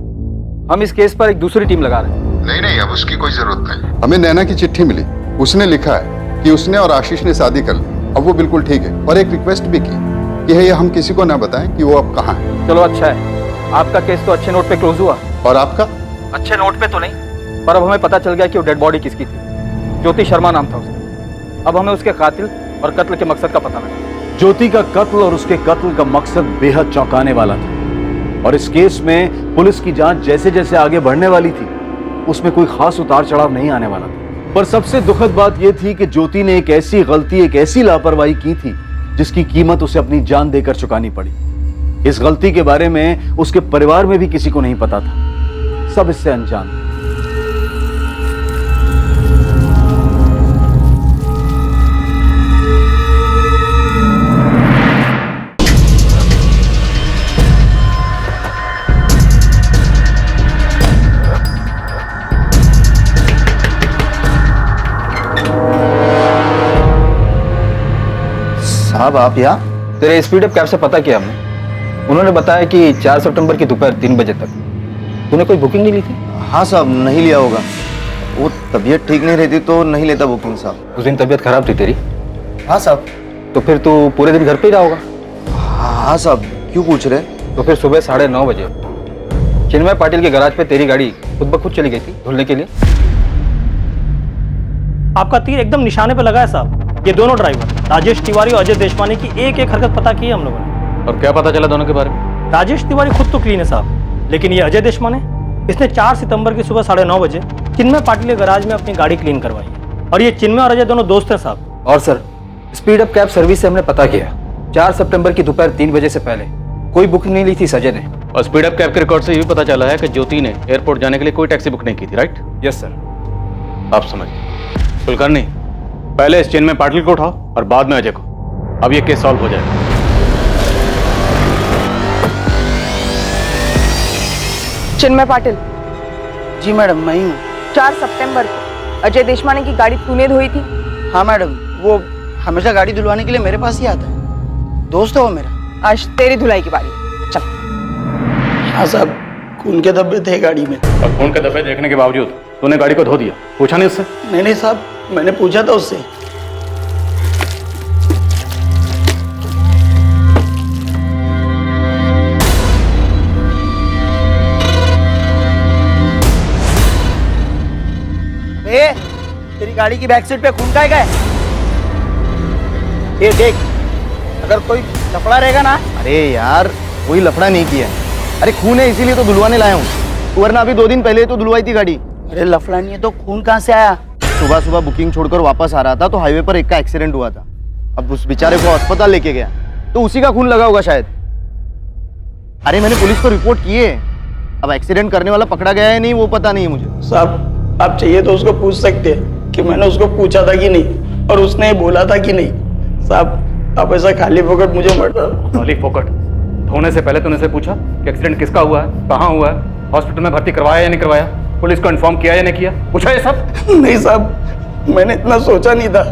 हम इस केस पर एक दूसरी टीम लगा रहे हैं। नहीं, अब उसकी कोई जरूरत नहीं। हमें नैना की चिट्ठी मिली, उसने लिखा है कि उसने और आशीष ने शादी कर ली, अब वो बिल्कुल ठीक है, और एक रिक्वेस्ट भी की कि ये हम किसी को ना बताएं कि वो अब कहाँ है। चलो अच्छा है, आपका केस तो अच्छे नोट पे क्लोज हुआ। और आपका? अच्छे नोट पे तो नहीं, पर अब हमें पता चल गया कि वो डेड बॉडी किसकी थी। ज्योति शर्मा नाम था उसका। अब हमें उसके कातिल और कत्ल के मकसद का पता लगा। ज्योति का कत्ल और उसके कत्ल का मकसद बेहद चौंकाने वाला था, और इस केस में पुलिस की जांच जैसे जैसे आगे बढ़ने वाली थी उसमें कोई खास उतार चढ़ाव नहीं आने वाला था। पर सबसे दुखद बात यह थी कि ज्योति ने एक ऐसी गलती, एक ऐसी लापरवाही की थी जिसकी कीमत उसे अपनी जान देकर चुकानी पड़ी। इस गलती के बारे में उसके परिवार में भी किसी को नहीं पता था, सब इससे अनजान थे। साहब आप यहाँ? तेरे स्पीड अप कैब से पता किया हमने, उन्होंने बताया कि 4 सितंबर की दोपहर 3 बजे तक तूने कोई बुकिंग नहीं ली थी। हाँ साहब, नहीं लिया होगा, वो तबीयत ठीक नहीं रहती तो नहीं लेता बुकिंग साहब। उस दिन तबीयत खराब थी तेरी? हाँ साहब। तो फिर तू पूरे दिन घर पे ही रहा होगा? हाँ साहब, क्यों पूछ रहे? तो फिर सुबह 9:30 बजे चिन्मय पाटिल के गैराज पे तेरी गाड़ी खुद ब खुद चली गई थी धुलने के लिए। आपका तीर एकदम निशाने पे लगा है साहब। ये दोनों ड्राइवर राजेश तिवारी और अजय देशवानी की एक एक हरकत पता की है हम लोगों ने। और क्या पता चला दोनों के बारे में? राजेश तिवारी खुद तो क्लीन है साहब, लेकिन ये अजय देशवानी, इसने 4 सितंबर की सुबह 9:30 बजे चिन्मय पाटिल के गैराज में अपनी गाड़ी क्लीन करवाई है। और ये चिन्मय और अजय दोनों दोस्त हैं साहब। और sir, speed up cab service से हमने पता किया 4 सितंबर की दोपहर 3 बजे से पहले कोई बुकिंग नहीं ली थी अजय ने। और स्पीड अप कैब के रिकॉर्ड से ये भी पता चला है कि ज्योति ने एयरपोर्ट जाने के लिए कोई टैक्सी बुक नहीं की थी, राइट? Yes sir. आप समझिए। कुलकर्णी, पहले इस चिन्मय पाटिल को उठाओ और बाद में अजय को। अब ये केस सॉल्व हो जाएगा। चिन्मय पाटिल। जी मैडम, मैं ही हूँ। 4 सितंबर को अजय देशवानी की गाड़ी तूने धोई थी? हाँ मैडम, वो हमेशा गाड़ी धुलवाने के लिए मेरे पास ही आता है, दोस्त है वो मेरा। आज तेरी धुलाई की बारी है, चल। हाँ साहब, खून के धब्बे थे गाड़ी में। और खून के धब्बे देखने के बावजूद तूने गाड़ी को धो दिया, पूछा नहीं उससे? नहीं साहब, मैंने पूछा था उससे। तेरी गाड़ी की बैक सीट पे खून का है? ये देख, अगर कोई लफड़ा रहेगा ना। अरे यार, कोई लफड़ा नहीं किया। अरे खून है इसीलिए तो धुलवाने लाया हूँ, वरना अभी 2 दिन पहले तो धुलवाई थी गाड़ी। अरे लफड़ा नहीं है तो खून कहाँ से आया? सुबह सुबह बुकिंग छोड़कर वापस आ रहा था तो हाईवे पर एक का एक्सीडेंट हुआ था। अब उस बेचारे को अस्पताल लेके गया तो उसी का खून लगा होगा शायद। अरे मैंने पुलिस को रिपोर्ट की है, अब एक्सीडेंट करने वाला पकड़ा गया है नहीं वो पता नहीं है मुझे। साहब, आप चाहिए तो उसको पूछ सकते हैं कि मैंने उसको पूछा था कि नहीं और उसने बोला था कि नहीं। साहब, आप ऐसा खाली फोकट मुझे मत। खाली फोकट? होने से पहले तूने से पूछा कि एक्सीडेंट किसका हुआ है, कहाँ हुआ है, हॉस्पिटल में भर्ती करवाया या नहीं करवाया, पुलिस को इन्फॉर्म किया या नहीं किया? पूछा ये सब? नहीं साहब, मैंने इतना सोचा नहीं था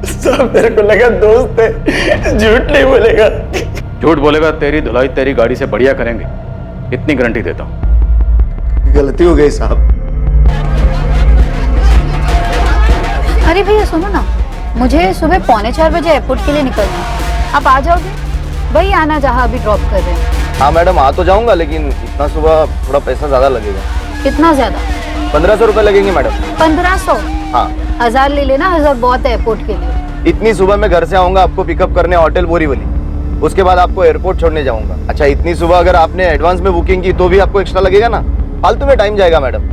साहब, मेरे को लगा दोस्त है, झूठ नहीं बोलेगा। झूठ बोलेगा तेरी धुलाई तेरी गाड़ी से बढ़िया करेंगे, इतनी गारंटी देता हूँ। गलती हो गई साहब। अरे भैया सुनो ना, मुझे सुबह 3:45 बजे एयरपोर्ट के लिए निकलना है। आप आ जाओगे? वही आना जहाँ अभी ड्रॉप कर रहे हैं। हाँ मैडम, आ तो जाऊंगा, लेकिन इतना सुबह थोड़ा पैसा ज्यादा लगेगा। कितना ज्यादा? 1500 रुपए लगेंगे मैडम। 1500? हाँ। 1000 ले लेना, 1000 बहुत है एयरपोर्ट के लिए। इतनी सुबह मैं घर से आऊंगा आपको पिकअप करने होटल बोरीवली, उसके बाद आपको एयरपोर्ट छोड़ने जाऊंगा। अच्छा, इतनी सुबह अगर आपने एडवांस में बुकिंग की तो भी आपको एक्स्ट्रा लगेगा ना? फालतू में टाइम जाएगा मैडम।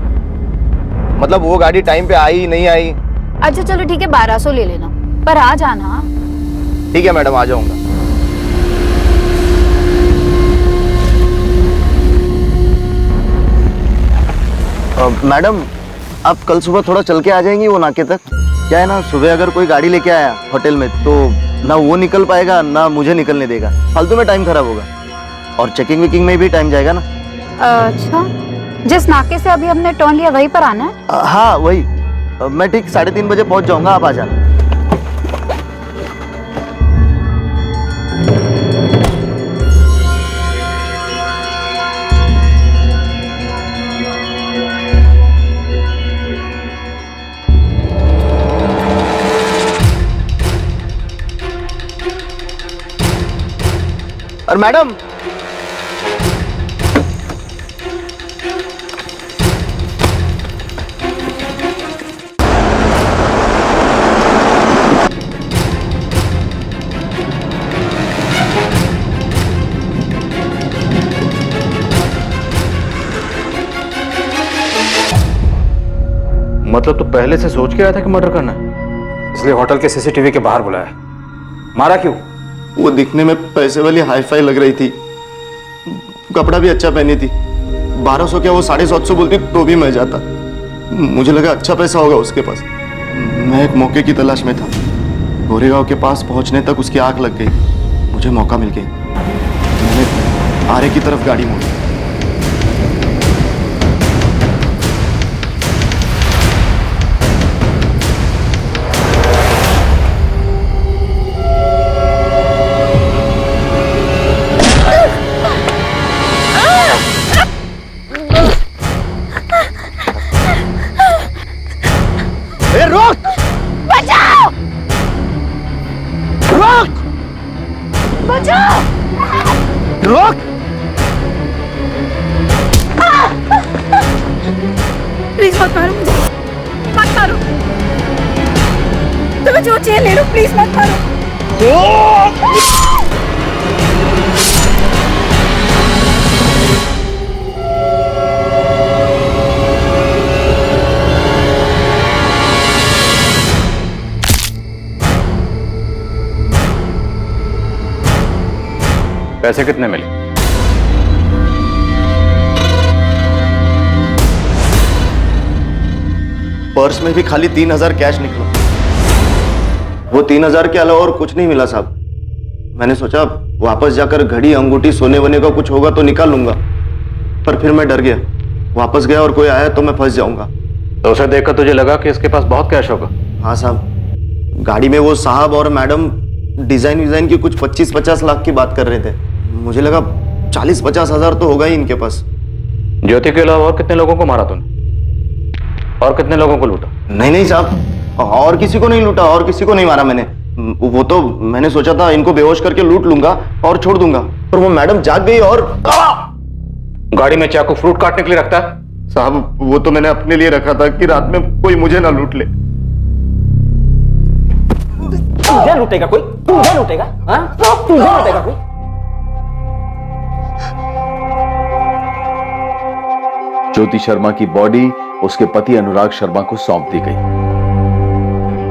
मतलब वो गाड़ी टाइम पे आई नहीं आई। अच्छा चलो ठीक है, 1200 ले लेना, पर आ जाना। ठीक है मैडम, आ जाऊंगा। मैडम, आप कल सुबह थोड़ा चल के आ जाएंगी वो नाके तक? क्या है ना, सुबह अगर कोई गाड़ी लेके आया होटल में तो ना वो निकल पाएगा ना मुझे निकलने देगा, फालतू में टाइम खराब होगा और चेकिंग वेकिंग में भी टाइम जाएगा ना। अच्छा, जिस नाके से अभी हमने टर्न लिया वहीं पर आना है? हाँ वही। मैं ठीक 3:30 बजे पहुंच जाऊंगा, आप आ जाना। और मैडम, मतलब तो पहले से सोच के आया था कि मर्डर करना है, इसलिए होटल के सीसीटीवी के बाहर बुलाया। मारा क्यों? वो दिखने में पैसे वाली हाई फाई लग रही थी, कपड़ा भी अच्छा पहनी थी। 1200 क्या वो 750 बोलती तो भी मैं जाता। मुझे लगा अच्छा पैसा होगा उसके पास। मैं एक मौके की तलाश में था। गोरेगांव के पास पहुंचने तक उसकी आंख लग गई, मुझे मौका मिल गया। मैंने आरे की तरफ गाड़ी मोड़ी। रोक! बचाओ! रोक! बचाओ! रोक! प्लीज मत मारो मुझे, मत मारो। तुम्हें जो चाहिए ले लो, प्लीज मत मारो। पैसे कितने मिले? पर्स में भी खाली 3000 कैश निकला। वो 3000 के अलावा और कुछ नहीं मिला साहब। मैंने सोचा वापस जाकर घड़ी अंगूठी सोने वने का कुछ होगा तो निकाल लूंगा, पर फिर मैं डर गया। वापस गया और कोई आया तो मैं फंस जाऊंगा। तो उसे देखकर तुझे लगा कि इसके पास बहुत कैश होगा? हाँ साहब, गाड़ी में वो साहब और मैडम डिजाइन की कुछ 25-50 लाख की बात कर रहे थे। मुझे लगा 40-50 हजार तो होगा ही इनके पास। ज्योति के अलावा और कितने लोगों को मारा तूने? और कितने लोगों को लूटा? नहीं साहब, और किसी को नहीं लूटा, और किसी को नहीं मारा मैंने। वो तो मैंने सोचा था इनको बेहोश करके लूट लूंगा और छोड़ दूंगा, पर वो मैडम जाग गई और गाड़ी में चाकू फ्रूट काटने के लिए रखता है? साहब वो तो मैंने अपने लिए रखा था कि रात में कोई मुझे ना लूट ले। तुझे लूटेगा कोई? तुझे लूटेगा? हाँ? तुझे लूटेगा कोई? ज्योति शर्मा की बॉडी उसके पति अनुराग शर्मा को सौंप दी गई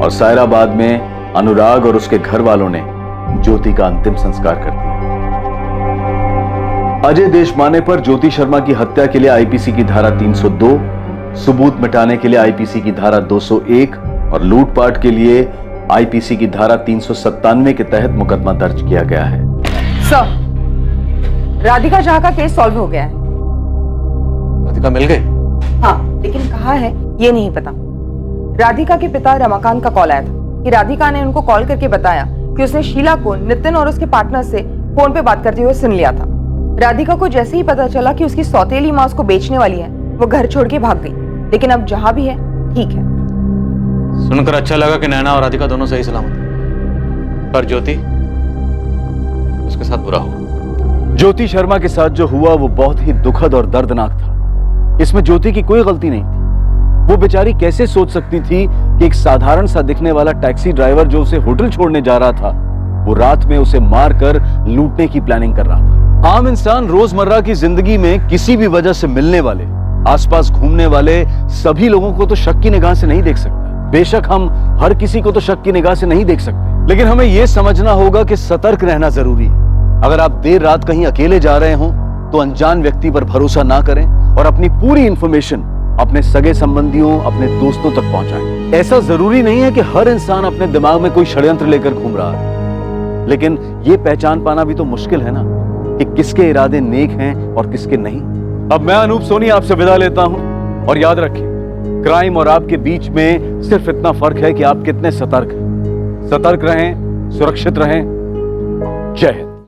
और सायराबाद में अनुराग और उसके घर वालों ने ज्योति का अंतिम संस्कार कर दिया। अजय देशमाने पर ज्योति शर्मा की हत्या के लिए आईपीसी की धारा 302, सबूत मिटाने के लिए आईपीसी की धारा 201 और लूटपाट के लिए आईपीसी की धारा 397 के तहत मुकदमा दर्ज किया गया है। सर, राधिका झा का केस सॉल्व हो गया है। राधिका मिल गई? हाँ, लेकिन कहाँ है ये नहीं पता। राधिका के पिता रमाकांत का कॉल आया था कि राधिका ने उनको कॉल करके बताया कि उसने शीला को नितिन और उसके पार्टनर से फोन पे बात करते हुए सुन लिया था। राधिका को जैसे ही पता चला कि उसकी सौतेली मां उसको बेचने वाली है, वो घर छोड़ के भाग गई। लेकिन अब जहां भी है ठीक है। सुनकर अच्छा लगा कि नैना और राधिका दोनों सही सलामत हैं। पर ज्योति उसके साथ बुरा हुआ। ज्योति शर्मा के साथ जो हुआ वो बहुत ही दुखद और दर्दनाक था। इसमें ज्योति की कोई गलती नहीं थी। वो बेचारी कैसे सोच सकती थी कि एक साधारण सा दिखने वाला टैक्सी ड्राइवर जो उसे होटल छोड़ने जा रहा था, वो रात में उसे मारकर लूटने की प्लानिंग कर रहा था। आम इंसान रोजमर्रा की जिंदगी में किसी भी वजह से मिलने वाले, आसपास घूमने वाले सभी लोगों को तो शक की निगाह से नहीं देख सकता। बेशक हम हर किसी को तो शक की निगाह से नहीं देख सकते, लेकिन हमें यह समझना होगा कि सतर्क रहना जरूरी है। अगर आप देर रात कहीं अकेले जा रहे हो तो अनजान व्यक्ति पर भरोसा ना करें और अपनी पूरी इंफॉर्मेशन अपने सगे संबंधियों, अपने दोस्तों तक पहुंचाएं। ऐसा जरूरी नहीं है कि हर इंसान अपने दिमाग में कोई षड्यंत्र लेकर घूम रहा है, लेकिन यह पहचान पाना भी तो मुश्किल है ना कि किसके इरादे नेक हैं और किसके नहीं। अब मैं अनूप सोनी आपसे विदा लेता हूं और याद रखिए, क्राइम और आपके बीच में सिर्फ इतना फर्क है कि आप कितने सतर्क हैं। सतर्क रहें, सुरक्षित रहें। जय हिंद।